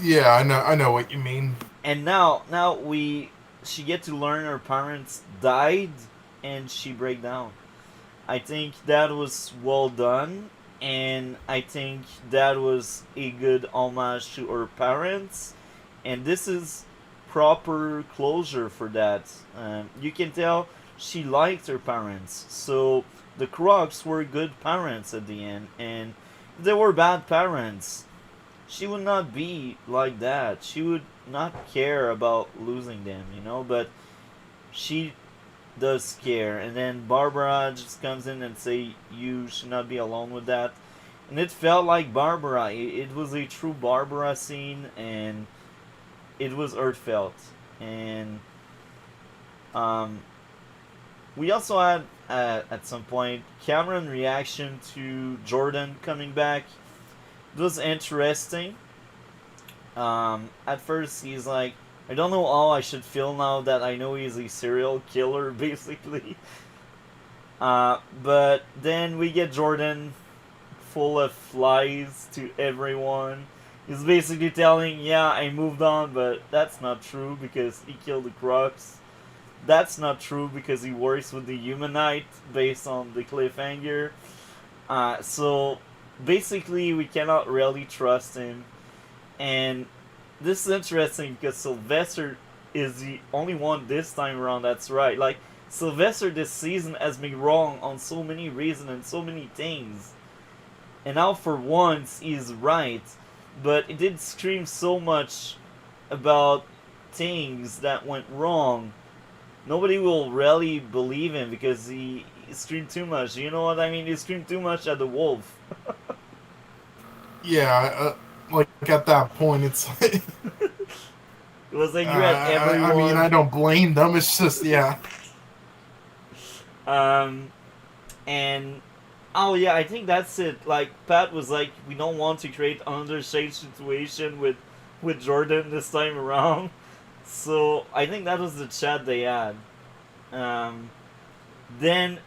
Yeah, I know what you mean. And now she get to learn her parents died, and she break down. I think that was well done, and I think that was a good homage to her parents, and this is proper closure for that. You can tell she liked her parents, so the Crocs were good parents at the end, and if they were bad parents, she would not be like that. She would not care about losing them, you know, but she does care. And then Barbara just comes in and say you should not be alone with that. And it felt like Barbara. It was a true Barbara scene, and it was heartfelt. And we also had at some point Cameron's reaction to Jordan coming back. It was interesting. At first, he's like, I don't know how I should feel now that I know he's a serial killer, basically. But then we get Jordan full of lies to everyone. He's basically telling, yeah, I moved on, but that's not true because he killed the Crocs. That's not true because he works with the Humanite based on the cliffhanger. So basically, we cannot really trust him. And this is interesting because Sylvester is the only one this time around that's right. Like, Sylvester this season has been wrong on so many reasons and so many things. And now for once, he's right. But it did scream so much about things that went wrong nobody will really believe him because he screamed too much. You know what I mean? He screamed too much at the wolf. Yeah, like at that point, it's like, It was like you had I mean, I everyone. don't blame them. It's just, yeah. Um, and oh yeah, I think that's it. Like Pat was like, we don't want to create another shade situation with Jordan this time around. So I think that was the chat they had. Um, then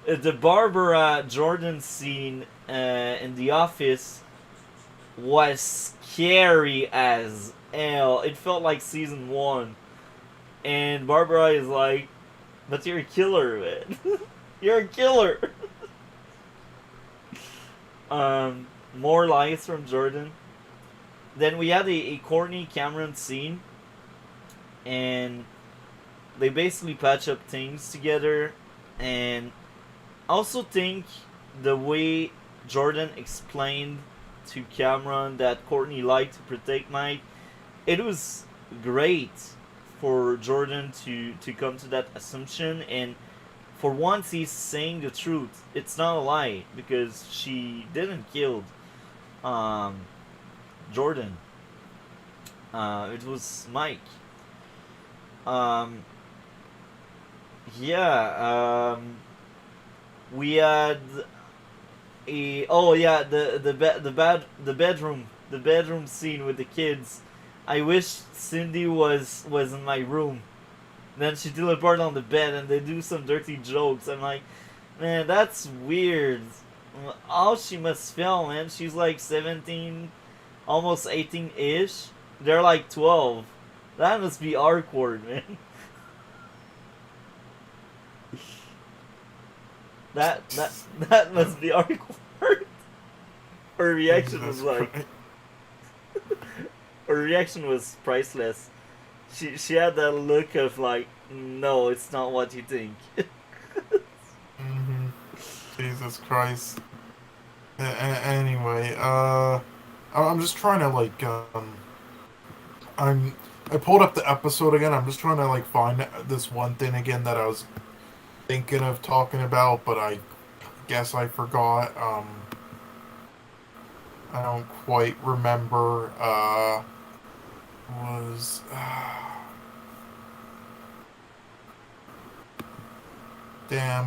the Barbara Jordan scene in the office was scary as hell. It felt like season one, and Barbara is like, "But you're a killer, man. You're a killer." More lies from Jordan. Then we had a Courtney Cameron scene, and they basically patch up things together. And I also think the way Jordan explained to Cameron that Courtney lied to protect Mike, it was great for Jordan to come to that assumption. And for once he's saying the truth. It's not a lie because she didn't kill um, Jordan. It was Mike. Um, yeah. We had a oh yeah the bedroom scene with the kids. I wish Cindy was in my room. Then she teleported on the bed and they do some dirty jokes. I'm like, man, that's weird. How she must feel, man. She's like 17, almost 18-ish. They're like 12. That must be awkward, man. That must be awkward. Her reaction was Jesus like, Christ. her reaction was priceless. She had that look of like, no, it's not what you think. Hmm. Jesus Christ. Anyway, I'm just trying to like, I'm, I pulled up the episode again. I'm just trying to like find this one thing again that I was thinking of talking about, but I guess I forgot. I don't quite remember. Was damn.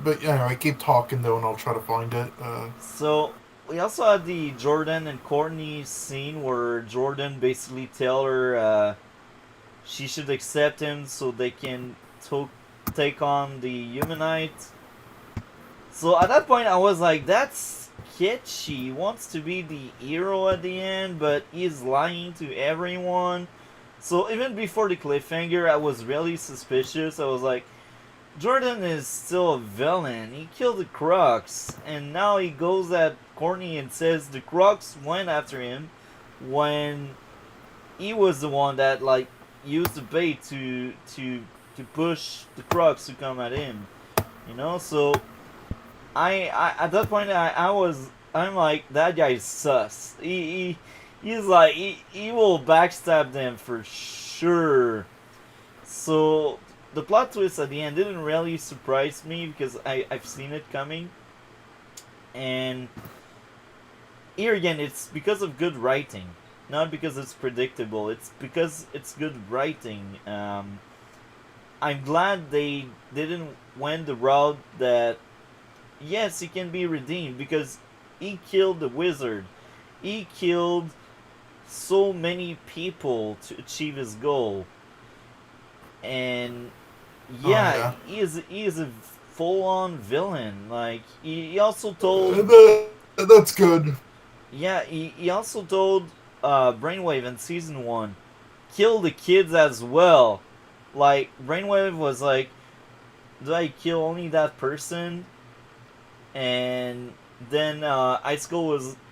But yeah, I keep talking though, and I'll try to find it. So we also had the Jordan and Courtney scene where Jordan basically tell her she should accept him so they can take on the humanite. So at that point I was like, that's sketchy. He wants to be the hero at the end, but he's lying to everyone. So even before the cliffhanger, I was really suspicious. I was like, Jordan is still a villain. He killed the Crux, and now he goes at Courtney and says the Crux went after him when he was the one that like used the bait to push the Crux to come at him. You know, so I at that point I'm like, that guy's sus. He's like he will backstab them for sure. So the plot twist at the end didn't really surprise me because I've seen it coming. And here again, it's because of good writing, not because it's predictable. It's because it's good writing. I'm glad they didn't went the route that yes, he can be redeemed because he killed the wizard. He killed so many people to achieve his goal. And Oh yeah, yeah. he is a full on villain. Like he also told That's good. yeah, he also told Brainwave in season one, kill the kids as well. Like Brainwave was like, did I kill only that person? And then Ice School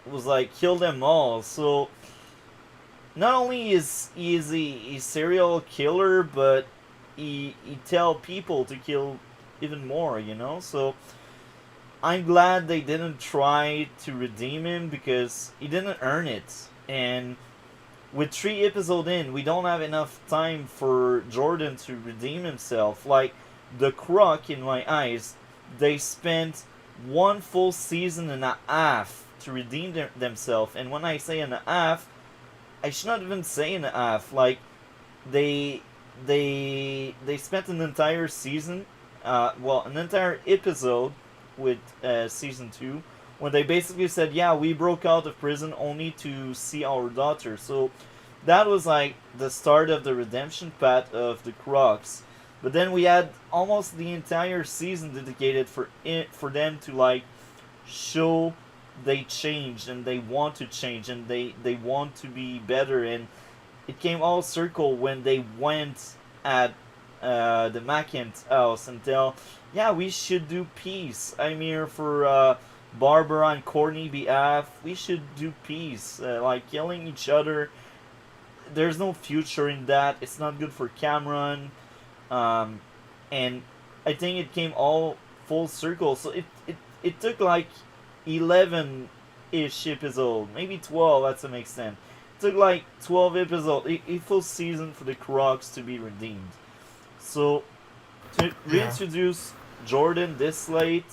was like, kill them all. So not only is he is a serial killer, but he tell people to kill even more. You know, so I'm glad they didn't try to redeem him because he didn't earn it. And with 3 episodes in, we don't have enough time for Jordan to redeem himself. Like, the Croc, in my eyes, they spent one full season and a half to redeem themselves. And when I say and a half, I should not even say and a half. Like, they they spent an entire season, an entire episode with season 2, when they basically said, yeah, we broke out of prison only to see our daughter. So that was like the start of the redemption path of the Crocs. But then we had almost the entire season dedicated for them to like show they changed and they want to change and they want to be better. And it came all circle when they went at the Mackin's house and tell, yeah, we should do peace. I'm here for Barbara and Courtney behalf. We should do peace. Like, killing each other, there's no future in that. It's not good for Cameron. And I think it came all full circle. So it took like 11-ish episode, maybe 12 at some extent. It took like 12 episodes, a full season for the Crocs to be redeemed. So to reintroduce Jordan this late,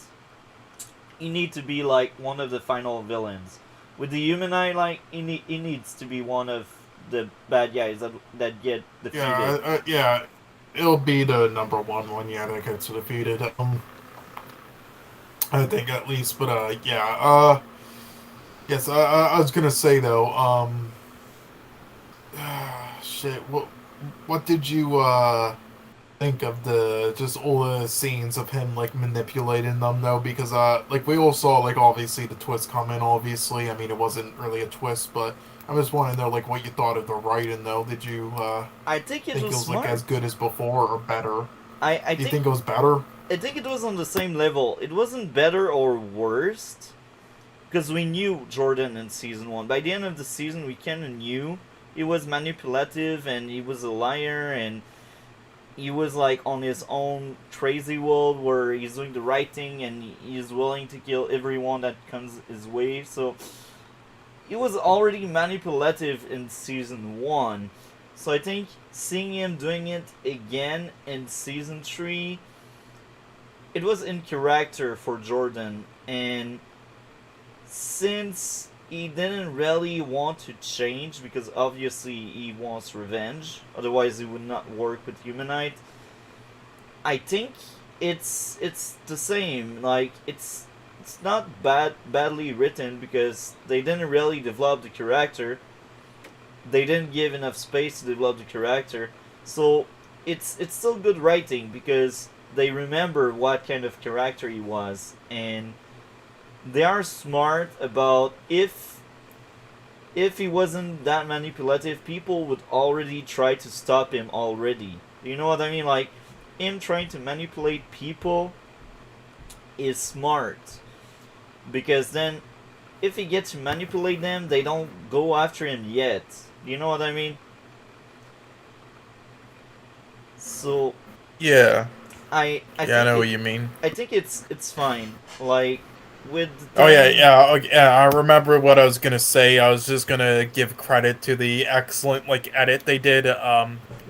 he need to be like one of the final villains. With the Human Eye, like he needs to be one of the bad guys that get defeated. Yeah, it'll be the number one, yeah, that gets defeated. I think at least, but yes, I was gonna say though, shit, what did you think of the just all the scenes of him like manipulating them though? Because like we all saw like obviously the twist coming. Obviously, I mean it wasn't really a twist, but I just want to know like what you thought of the writing though. Did you I think it think was it was smart. like as good as before or better? I Do you think it was better? I think it was on the same level. It wasn't better or worse, because we knew Jordan in season 1. By the end of the season, we kind of knew he was manipulative and he was a liar and he was like on his own crazy world where he's doing the right thing and he's willing to kill everyone that comes his way. So he was already manipulative in season 1. So I think seeing him doing it again in season 3, it was in character for Jordan. And since he didn't really want to change, because obviously he wants revenge, otherwise he would not work with Humanite, I think it's the same. Like, it's not badly written, because they didn't really develop the character. They didn't give enough space to develop the character. So it's still good writing, because they remember what kind of character he was, and they are smart about if he wasn't that manipulative, people would already try to stop him already. You know what I mean? Like, him trying to manipulate people is smart, because then if he gets to manipulate them, they don't go after him yet. You know what I mean? So Yeah. I I think know what you mean. I think it's fine. Like, with Oh yeah. I remember what I was gonna say. I was just gonna give credit to the excellent like edit they did.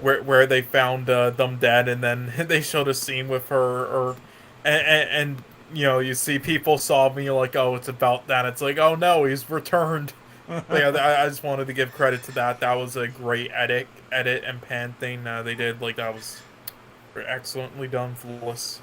Where they found them dead, and then they showed a scene with her, and you know you see people saw me like, oh, it's about that. It's like, oh no, he's returned. But yeah, I just wanted to give credit to that. That was a great edit and pan thing they did. Like, that was excellently done, flawless.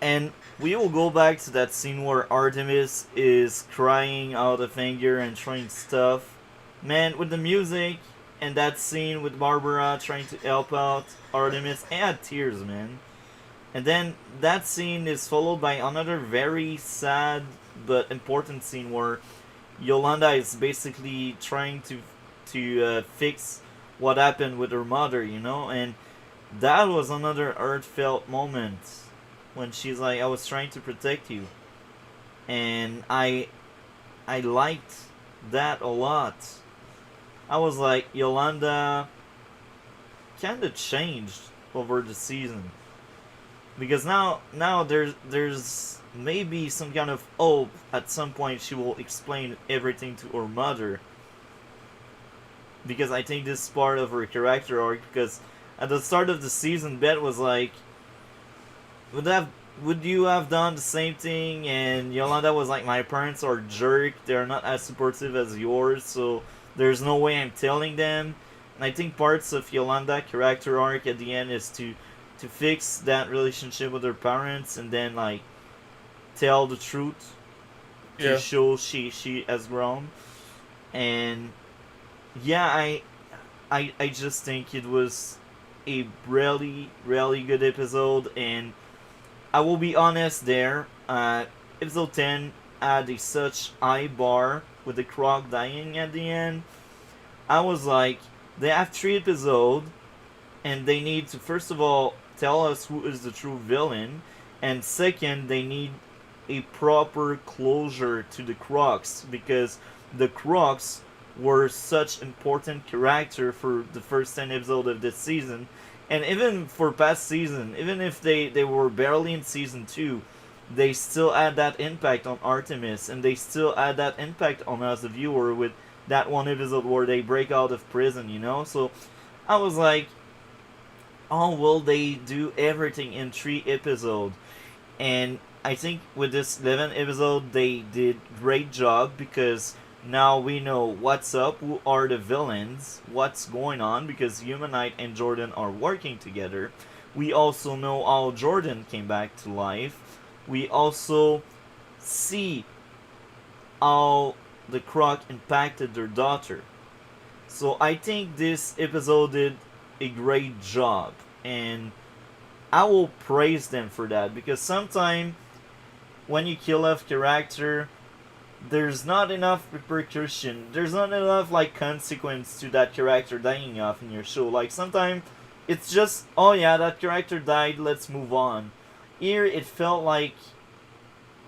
And we will go back to that scene where Artemis is crying out of anger and throwing stuff. Man, with the music and that scene with Barbara trying to help out Artemis, I had tears, man. And then that scene is followed by another very sad but important scene where Yolanda is basically trying to fix what happened with her mother, you know? And that was another heartfelt moment when she's like, I was trying to protect you. And I liked that a lot. I was like, Yolanda kind of changed over the season, because now there's maybe some kind of hope at some point she will explain everything to her mother. because I think this is part of her character arc. Because at the start of the season, Beth was like, would have would you have done the same thing? And Yolanda was like, my parents are jerk. They're not as supportive as yours, so there's no way I'm telling them. And I think parts of Yolanda character arc at the end is to fix that relationship with her parents and then like tell the truth to Yeah. show she has grown. And yeah, I just think it was a really good episode, and I will be honest there. Episode 10 had a such high bar with the croc dying at the end. I was like, they have 3 episodes, and they need to, first of all, tell us who is the true villain, and second, they need a proper closure to the crocs, because the crocs were such important character for the first 10 episodes of this season, and even for past season, even if they were barely in season 2, they still had that impact on Artemis, and they still had that impact on us, the viewer, with that one episode where they break out of prison, you know? So I was like, oh, will they do everything in 3 episodes? And I think with this 11 episode, they did great job, because now we know what's up, who are the villains, what's going on, because Humanite and Jordan are working together. We also know how Jordan came back to life. We also see how the Croc impacted their daughter. So I think this episode did a great job, and I will praise them for that, because sometimes when you kill off character, there's not enough repercussion. There's not enough like consequence to that character dying off in your show. Like sometimes it's just, oh yeah, that character died, let's move on. Here it felt like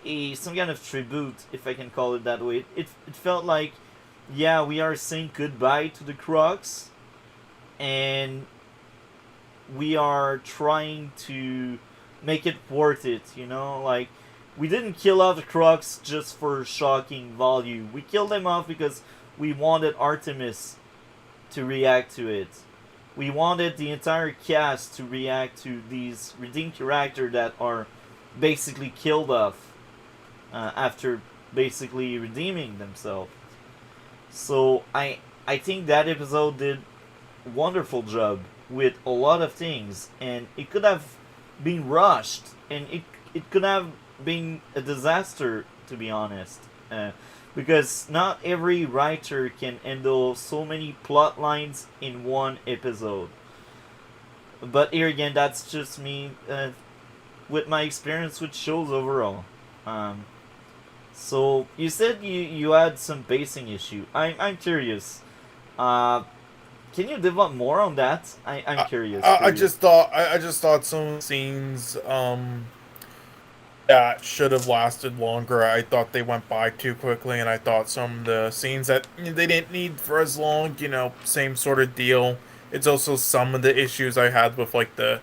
a some kind of tribute, if I can call it that way. It felt like, yeah, we are saying goodbye to the Crocs, and we are trying to make it worth it, you know? Like, we didn't kill off the Crocs just for shocking value. We killed them off because we wanted Artemis to react to it. We wanted the entire cast to react to these redeemed characters that are basically killed off after basically redeeming themselves. So I think that episode did a wonderful job with a lot of things, and it could have been rushed, and it could have been a disaster, to be honest, because not every writer can handle so many plot lines in one episode. But here again, that's just me with my experience with shows overall. Um, so you said you had some pacing issue. I'm curious. Uh, can you develop more on that? I'm curious for you. I just thought some scenes that should have lasted longer. I thought they went by too quickly, and I thought some of the scenes that they didn't need for as long, same sort of deal. It's also some of the issues I had with like the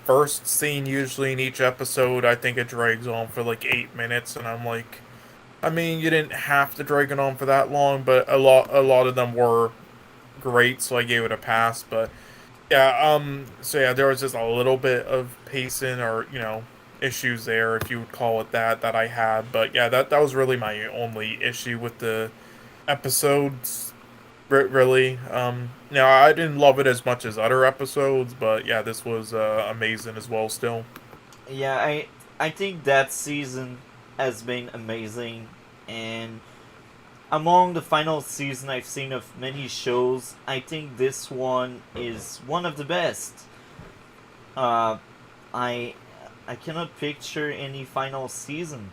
first scene usually in each episode. I think it drags on for like 8 minutes, and I'm like, I mean, you didn't have to drag it on for that long, but a lot of them were great, so I gave it a pass. But yeah, so yeah, there was just a little bit of pacing or issues there, if you would call it that I had. But yeah, that was really my only issue with the episodes. Really, now I didn't love it as much as other episodes, but yeah, this was amazing as well. Still, Yeah, I think that season has been amazing, and among the final season I've seen of many shows, I think this one is one of the best. Uh, I I cannot picture any final season,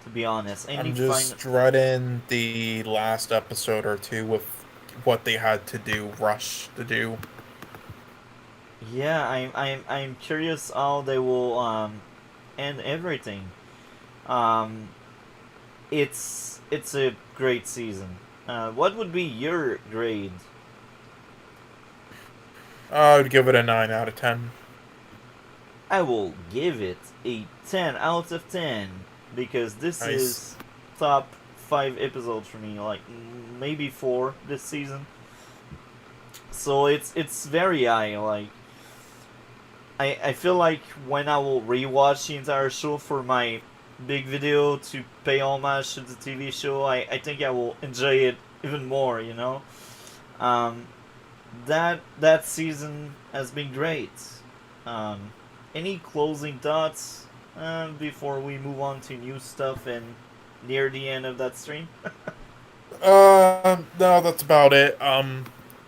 to be honest. Any I'm final. just dreading the last episode or two with what they had to do, rush to do. Yeah, I'm curious how they will end everything. Um, it's a great season. What would be your grade? I would give it a 9 out of 10. I will give it a 10 out of 10, because this Nice. is top 5 episodes for me, like maybe 4 this season. So it's very high. Like I feel like when I will rewatch the entire show for my big video to pay homage to the TV show, I think I will enjoy it even more. Um, that season has been great. Um, any closing thoughts before we move on to new stuff and near the end of that stream? No, that's about it.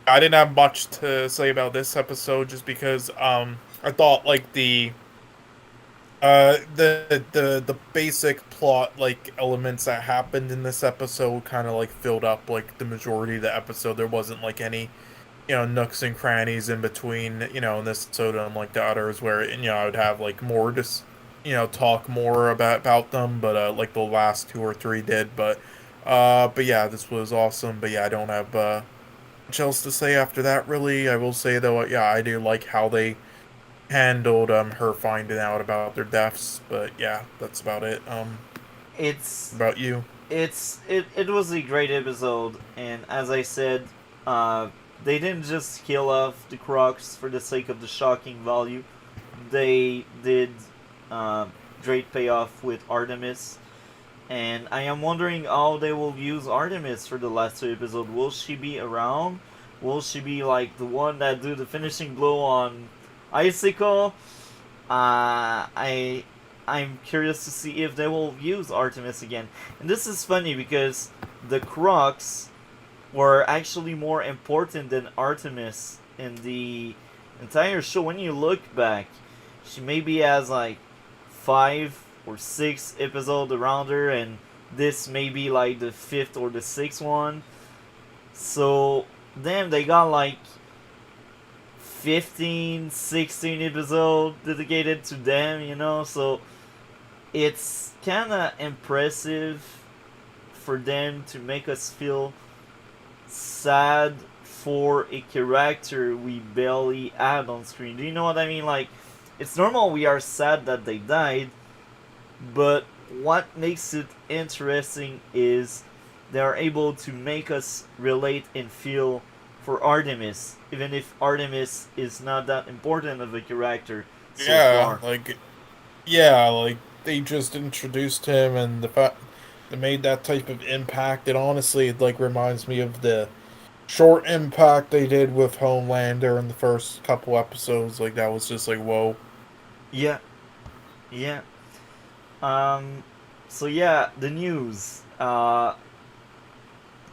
I didn't have much to say about this episode just because I thought like the basic plot like elements that happened in this episode kind of like filled up like the majority of the episode. There wasn't like any nooks and crannies in between in this episode, unlike the others where I would have like more just talk more about them, but like the last two or three did. But yeah, this was awesome. But yeah, I don't have much else to say after that, really. I will say though, yeah, I do like how they handled her finding out about their deaths. But yeah, that's about it. It's About you. it was a great episode, and as I said, uh, they didn't just kill off the Crocs for the sake of the shocking value. They did uh, great payoff with Artemis, and I am wondering how they will use Artemis for the last two episodes. Will she be around? Will she be like the one that do the finishing blow on Icicle? I I'm curious to see if they will use Artemis again. And this is funny because the Crocs were actually more important than Artemis in the entire show. When you look back, she maybe has like 5 or 6 episodes around her, and this may be like the fifth or the sixth one. So, damn, they got like 15, 16 episodes dedicated to them. So it's kind of impressive for them to make us feel sad for a character we barely had on screen. Do you know what I mean? Like, it's normal we are sad that they died, but what makes it interesting is they are able to make us relate and feel for Artemis, even if Artemis is not that important of a character so Yeah, far. like they just introduced him, and the fact they made that type of impact. It honestly like reminds me of the short impact they did with Homelander in the first couple episodes. Like that was just like whoa. Yeah, yeah. Um, so yeah, the news.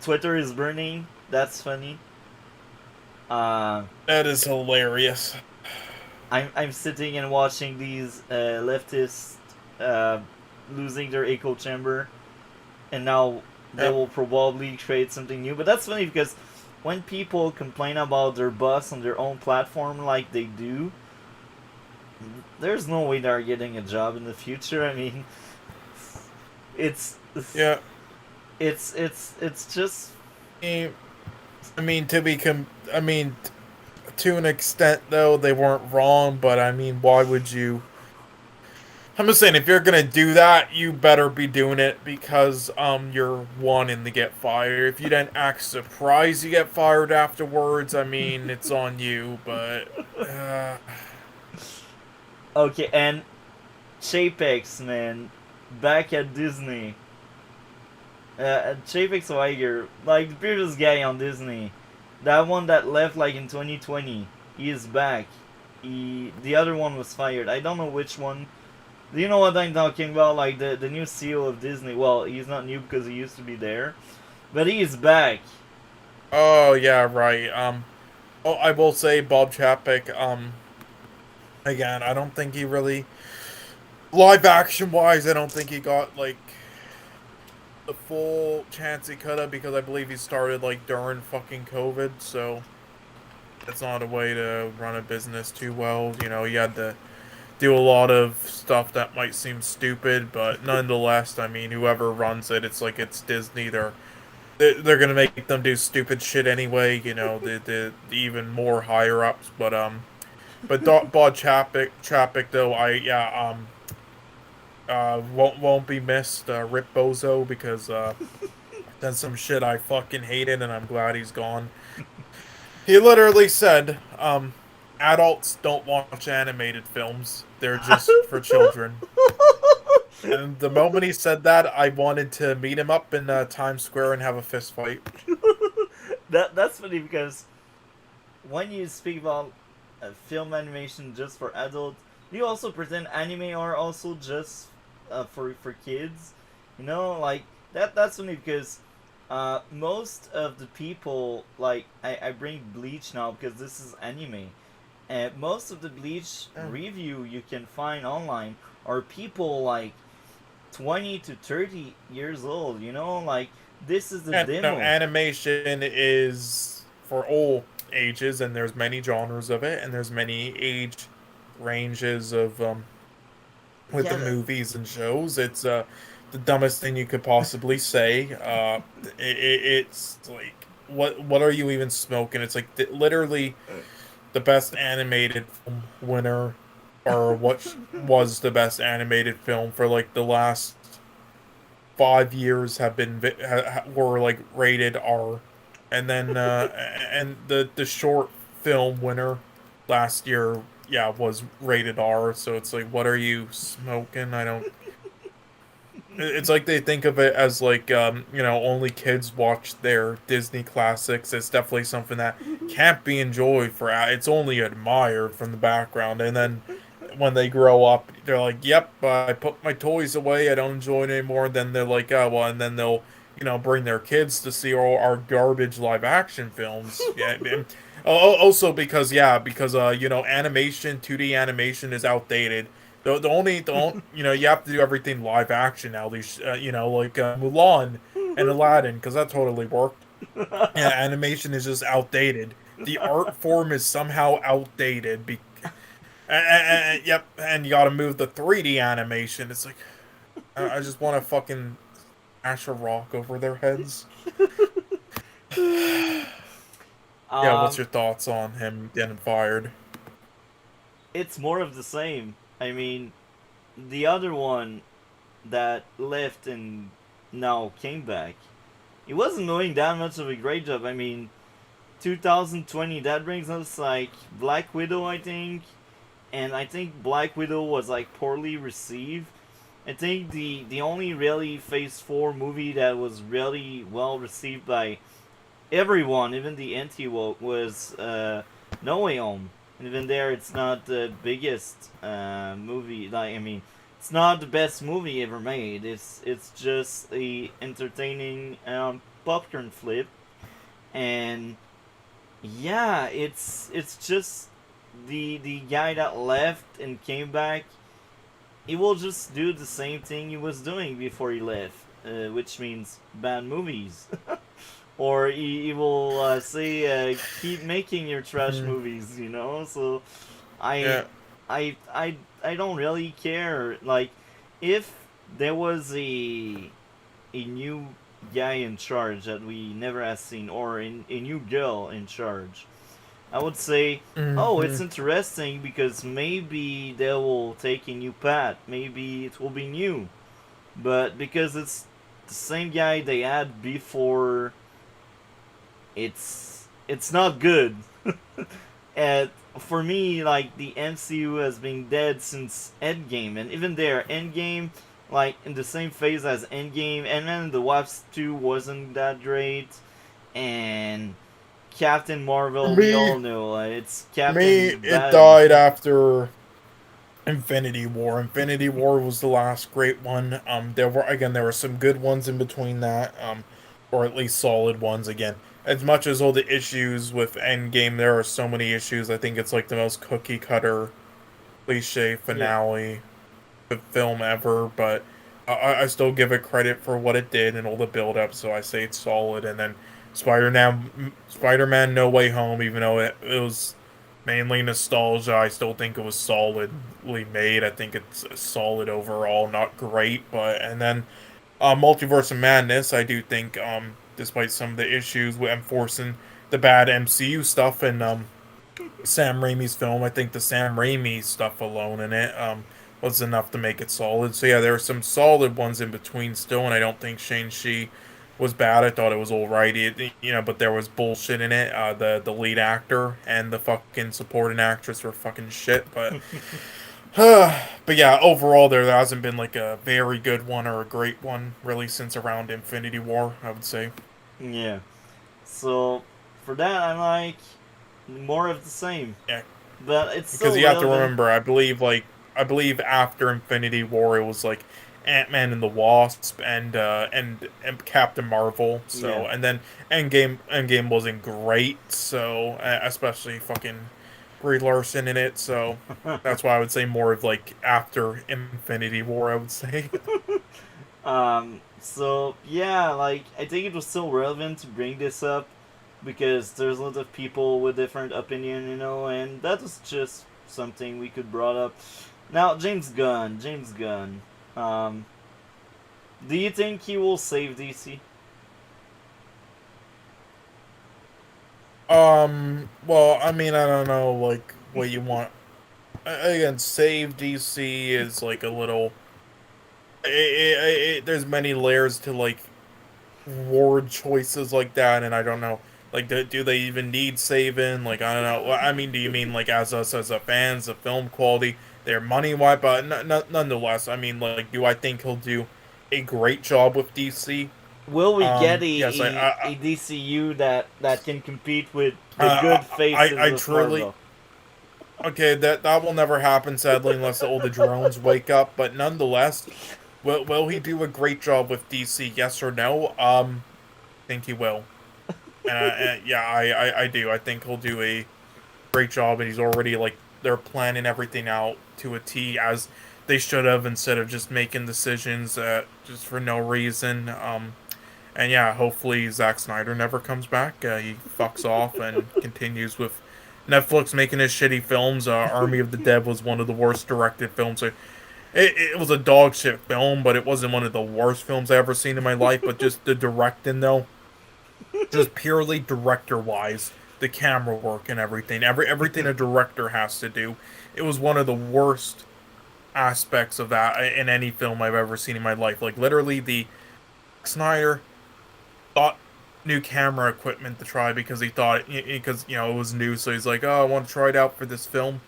Twitter is burning. That's funny. Uh, That is hilarious. I'm sitting and watching these leftists uh, losing their echo chamber, and now they Yep. will probably create something new. But that's funny because when people complain about their boss on their own platform like they do, there's no way they're getting a job in the future. I mean, it's Yeah. it's just I I mean, to an extent though, they weren't wrong. But I mean, why would you? I'm just saying, if you're gonna do that, you better be doing it because you're wanting to get fired. If you then act surprised you get fired afterwards, I mean it's on you. But okay. And Chapeks, man, back at Disney. Chapeks Weiger, like the previous guy on Disney, that one that left like in 2020, he is back. The other one was fired. I don't know which one. Do you know what I'm talking about? Like the new CEO of Disney. Well, he's not new because he used to be there, but he is back. oh yeah, right. Oh, I will say Bob Chapek. Again, I don't think he really live action wise. I don't think he got like the full chance he could have because I believe he started like during fucking COVID. So that's not a way to run a business too well. You had to do a lot of stuff that might seem stupid, but nonetheless, I mean, whoever runs it, it's like it's Disney. They're gonna make them do stupid shit anyway. The even more higher ups. Bob Chapek though, I yeah won't be missed. Rip Bozo because done some shit I fucking hated, and I'm glad he's gone. He literally said, adults don't watch animated films. They're just for children. And the moment he said that, I wanted to meet him up in Times Square and have a fist fight. That's funny because when you speak about film animation just for adults, you also pretend anime are also just for kids. You know, like that's funny because most of the people like I bring Bleach now because this is anime. And most of the Bleach review you can find online are people like 20 to 30 years old, you know? Like, this is the And no, demo. animation is for all ages, and there's many genres of it, and there's many age ranges of with the Yeah, movies and shows. It's the dumbest thing you could possibly say. It's like what are you even smoking? It's like literally the best animated film winner, or what was the best animated film for like the last 5 years have been were like rated R, and then and the short film winner last year, yeah, was rated R. So it's like, what are you smoking? I don't. It's like they think of it as like only kids watch their Disney classics. It's definitely something that can't be enjoyed for. It's only admired from the background, and then when they grow up, they're like, "Yep, I put my toys away. I don't enjoy it anymore." Then they're like, "Oh well," and then they'll bring their kids to see all our garbage live action films. Yeah, and also because animation, 2D animation is outdated. The only you have to do everything live action now. These like Mulan and Aladdin, because that totally worked. Yeah, animation is just outdated. The art form is somehow outdated. Yep, and you got to move the 3D animation. It's like I just want to fucking smash a rock over their heads. Yeah, what's um, your thoughts on him getting fired? it's more of the same. I mean, the other one that left and now came back, he wasn't doing that much of a great job. I mean, 2020, that brings us like Black Widow, I think, and I think Black Widow was like poorly received. I think the only really Phase 4 movie that was really well received by everyone, even the anti woke, was No Way Home. And even there, it's not the biggest movie. Like I mean, it's not the best movie ever made. It's just a entertaining popcorn flip, and yeah, it's just the guy that left and came back. He will just do the same thing he was doing before he left, which means bad movies. Or he will say keep making your trash Hmm. movies, you know. So I Yeah. I don't really care. Like if there was a new guy in charge that we never have seen, or a new girl in charge, I would say, oh, Hmm. it's interesting because maybe they will take a new path. Maybe it will be new. But because it's the same guy they had before, it's not good. And for me, like the MCU has been dead since Endgame, and even there, Endgame, like in the same phase as Endgame, and then the Wasp 2 wasn't that great, and Captain For Marvel, we me, all know it's for me, Captain it Bad. died after Infinity War. Infinity War was the last great one. There were some good ones in between that, or at least solid ones. Again, as much as all the issues with Endgame, there are so many issues. I think it's like the most cookie cutter cliche Yeah. finale of film ever. But I still give it credit for what it did and all the build up. So I say it's solid. And then Spider-Man No Way Home, even though it was mainly nostalgia, I still think it was solidly made. I think it's solid overall, not great, but and then Multiverse of Madness, I do think despite some of the issues with enforcing the bad MCU stuff and Sam Raimi's film, I think the Sam Raimi stuff alone in it was enough to make it solid. So yeah, there are some solid ones in between still, and I don't think Shang-Chi was bad. I thought it was alright. But there was bullshit in it. The lead actor and the fucking supporting actress were fucking shit. But but yeah, overall there hasn't been like a very good one or a great one really since around Infinity War, I would say. Yeah. So for that, I'm like more of the same. Yeah, But it's because still you have to relevant. remember, I believe after Infinity War it was like Ant-Man and the Wasp and Captain Marvel. Yeah. So and then Endgame wasn't great. So especially fucking Brie Larson in it. So that's why I would say more of like after Infinity War. I would say. So yeah, like I think it was still relevant to bring this up because there's a lot of people with different opinion, and that was just something we could brought up. Now, James Gunn. Um, do you think he will save DC? Well, I mean, I don't know, like what you want. Again, save DC is like a little. There's many layers to like word choices like that, and I don't know. Like, do they even need saving? Like, I don't know. I mean, do you mean like as us as a fans, the film quality, their money wise? But nonetheless, I mean, like, do I think he'll do a great job with DC? Will we get Yes, a DCU that can compete with the good faces I of truly. Marvel? Okay, that will never happen, sadly, unless all the drones wake up. But nonetheless, will he do a great job with DC? Yes or no? I think he will. Yeah, I do. I think he'll do a great job, and he's already like they're planning everything out to a T as they should have instead of just making decisions just for no reason. And yeah, hopefully Zack Snyder never comes back. He fucks off and continues with Netflix making his shitty films. Army of the Dead was one of the worst directed films. It was a dog shit film, but it wasn't one of the worst films I ever seen in my life. But just the directing, though, just purely director wise, the camera work and everything, everything a director has to do, it was one of the worst aspects of that in any film I've ever seen in my life. Like literally, the Snyder thought new camera equipment to try because he thought because it was new, so he's like, oh, I want to try it out for this film.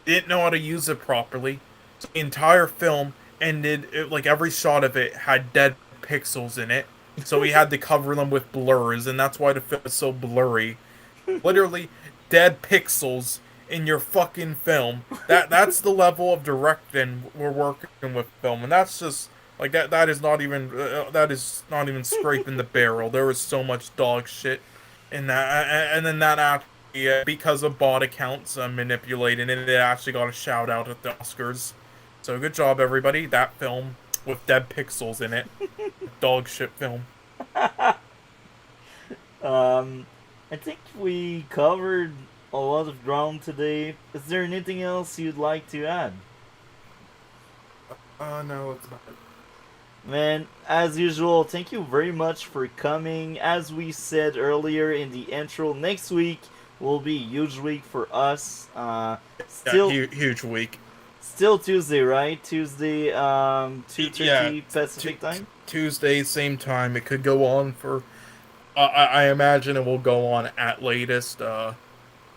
Didn't know how to use it properly. So the entire film ended like every shot of it had dead pixels in it. So he had to cover them with blurs, and that's why the film is so blurry. Literally dead pixels in your fucking film. That's the level of directing we're working with film, and that's just like that is not even scraping the barrel. There was so much dog shit in that, and then that actually because of bot accounts manipulating it, it actually got a shout out at the Oscars. So good job, everybody. That film with dead pixels in it, dog shit film. Um, I think we covered a lot of ground today. Is there anything else you'd like to add? No, it's not. Man, as usual, thank you very much for coming. As we said earlier in the intro, next week will be a huge week for us. Yeah, Still, huge week. still Tuesday, right? Tuesday, Yeah, 2:30 Pacific time. Tuesday, same time. It could go on for. I imagine it will go on at latest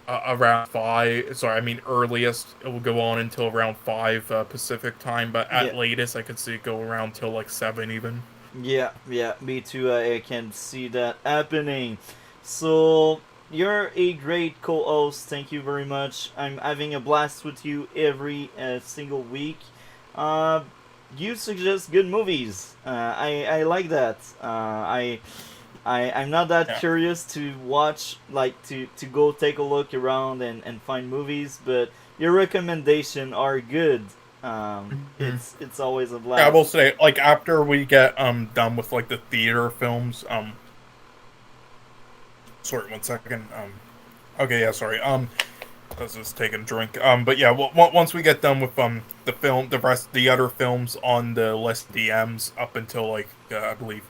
around 5. Sorry, I mean earliest. It will go on until around 5 Pacific time, but Yeah, at latest, I could see it go around till like 7 even. yeah, me too. I can see that happening. So you're a great co-host. Thank you very much. I'm having a blast with you every single week. Uh, you suggest good movies. I like that. I'm not that Yeah. curious to watch, like to go take a look around and find movies, but your recommendation are good. Mhm. It's always a Yeah, I will blast. say, like after we get done with like the theater films, sorry, 1 second. Okay, yeah, sorry. I was just taking a drink. But yeah, once we get done with the other films on the list DMs up until like I believe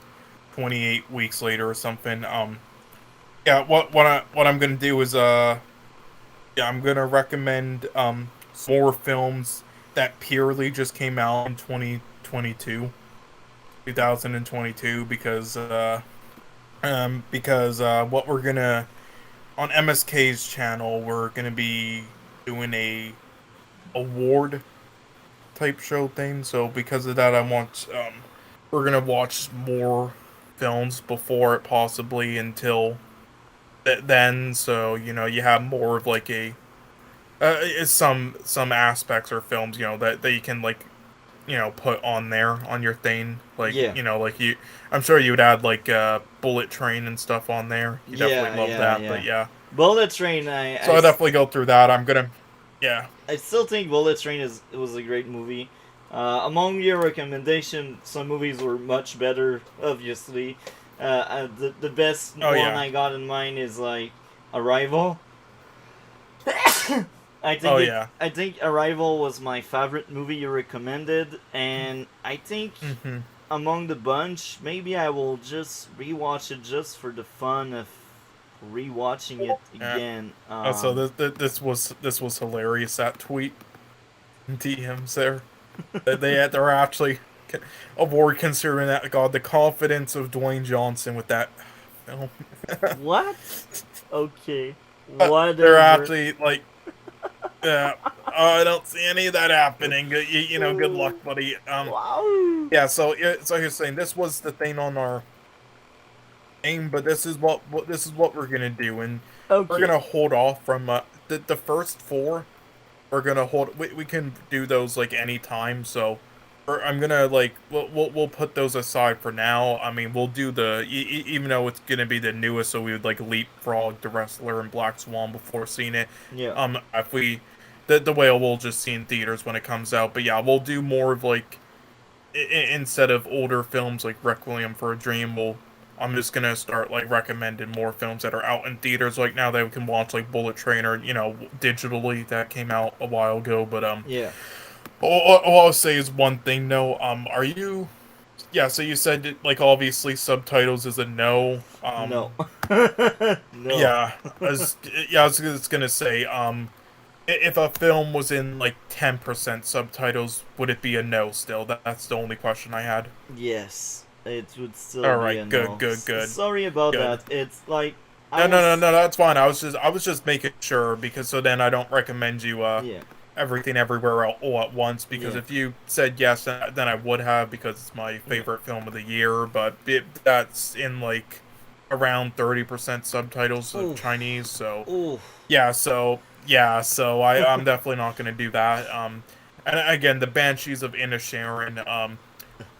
28 weeks later or something. Yeah, what I'm gonna do is yeah, I'm gonna recommend more films that purely just came out in 2022 because Because what we're gonna on MSK's channel, we're gonna be doing a award type show thing. So because of that, I want we're gonna watch more films before it possibly until then. So you have more of like a some aspects or films that you can like put on there on your thing like Yeah. like I'm sure you would add like Bullet Train and stuff on there. You definitely Yeah, love yeah, that, but yeah. yeah. Bullet Train, So I definitely go through that. I'm gonna, yeah. I still think Bullet Train was a great movie. Among your recommendation, some movies were much better. Obviously, the best Oh one yeah. I got in mind is like Arrival. Oh yeah. I think Arrival was my favorite movie you recommended, and I think Mm-hmm. among the bunch, maybe I will just rewatch it just for the fun of rewatching it Yeah. again. So this was hilarious. That tweet DMs there. They're actually award considering that. God, the confidence of Dwayne Johnson with that film. What? Okay. They're Whatever. actually like, uh, I don't see any of that happening. Good luck, buddy. Wow. Yeah. So he's saying this was the thing on our aim, but this is what we're gonna do, and we're Okay. gonna hold off from the first four. We're gonna hold. We can do those like anytime. So, I'm gonna like we'll put those aside for now. I mean, we'll do even though it's gonna be the newest, so we would like leapfrog the Wrestler and Black Swan before seeing it. Yeah. If we the whale we'll just see in theaters when it comes out. But yeah, we'll do more of like instead of older films like Requiem for a Dream. I'm just gonna start like recommending more films that are out in theaters like now that we can watch like Bullet Train or digitally that came out a while ago. But Yeah. all I'll say is one thing. No, are you? Yeah. So you said like obviously subtitles is a no. No. No. Yeah. I was just gonna say if a film was in like 10% subtitles, would it be a no still? That's the only question I had. Yes. It would still All be a right, good, no. good, good, Sorry about good. that. It's like I No, no, no, was. no, that's fine. I was just making sure because so then I don't recommend you Yeah. everything everywhere all at once because Yeah. if you said yes then I would have because it's my Yeah. favorite film of the year, but that's in like around 30% subtitles of Oof. Chinese, so Oof. yeah, so I'm definitely not going to do that. And again, the Banshees of Inisherin,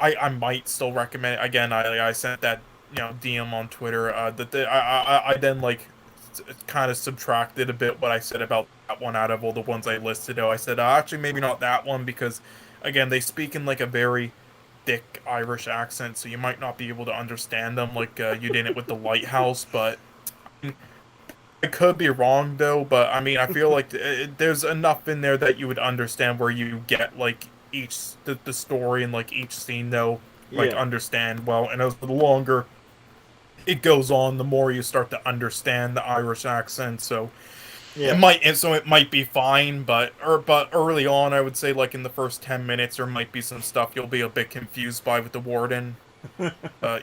I might still recommend it. Again, I sent that DM on Twitter. I then like kind of subtracted a bit what I said about that one out of all the ones I listed. I said actually maybe not that one because again they speak in like a very thick Irish accent, so you might not be able to understand them like you did it with the Lighthouse. But I could be wrong though. But I mean I feel like there's enough in there that you would understand where you get like the story and like each scene though like Yeah. understand well, and as the longer it goes on, the more you start to understand the Irish accent. So Yeah. it might be fine, but early on, I would say like in the first 10 minutes, there might be some stuff you'll be a bit confused by with the warden.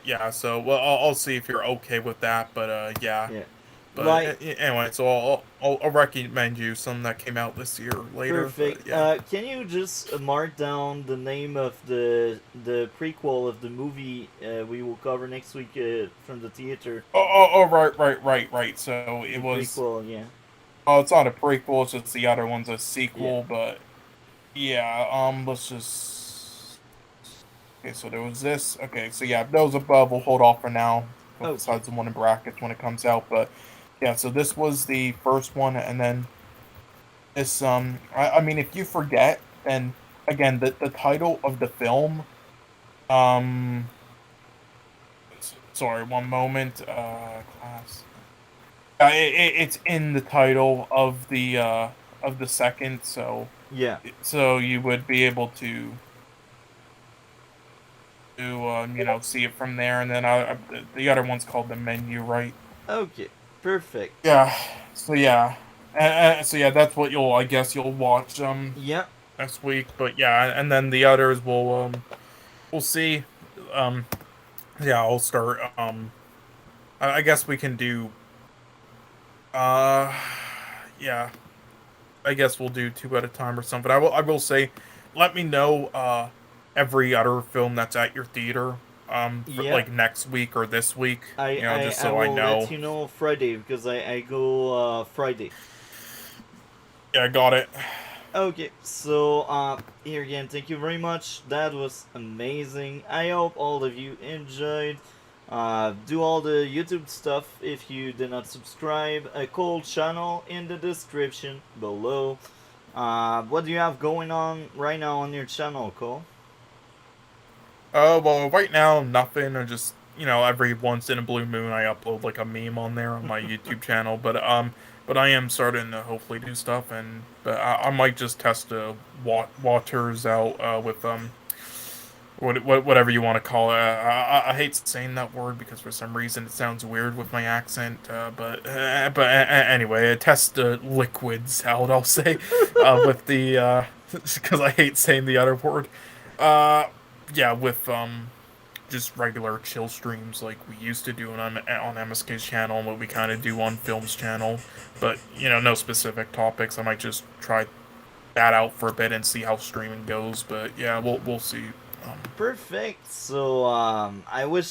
Yeah, so well, I'll see if you're okay with that. But yeah, Yeah. but Like anyway, so I'll recommend you some that came out this year later. But perfect. yeah. Can you just mark down the name of the prequel of the movie we will cover next week from the theater? Right. So it The was. prequel, yeah. Oh, it's not a prequel. It's just the other one's a Yeah. sequel. But yeah, let's just. Okay, so there was this. Okay, so yeah, those above we'll hold off for now. Okay. Besides the one in brackets when it comes out, but yeah, so this was the first one, and then this. I mean, if you forget, then again, the title of the film. Um, sorry, one moment. Class. It's in the title of the second, Yeah. so you would be able to see it from there, and then the other one's called the menu, right? Okay. Perfect. Yeah. So yeah, so yeah, that's what I guess you'll watch Yeah. next week. But yeah, and then the others we'll see. Um, yeah, I'll start I guess we can do. Uh, yeah. I guess we'll do two at a time or something. I will say, let me know every other film that's at your theater for Yeah, like next week or this week. I, You know, I, just I so I will let know. you know Friday because I go Friday. Yeah, I got it. Okay, so here again, thank you very much. That was amazing. I hope all of you enjoyed. Do all the YouTube stuff if you did not subscribe. A Cole channel in the description below. What do you have going on right now on your channel, Cole? Well, right now nothing. I just every once in a blue moon I upload like a meme on there on my YouTube channel. But I am starting to hopefully do stuff, and but I might just test the waters out with whatever you want to call it. I hate saying that word because for some reason it sounds weird with my accent. Anyway, test the liquids out. I'll say with the because I hate saying the other word. Uh, yeah, with just regular chill streams like we used to do on MSK's channel and what we kind of do on Film's channel. But no specific topics. I might just try that out for a bit and see how streaming goes. But yeah, we'll see. Perfect. So I wish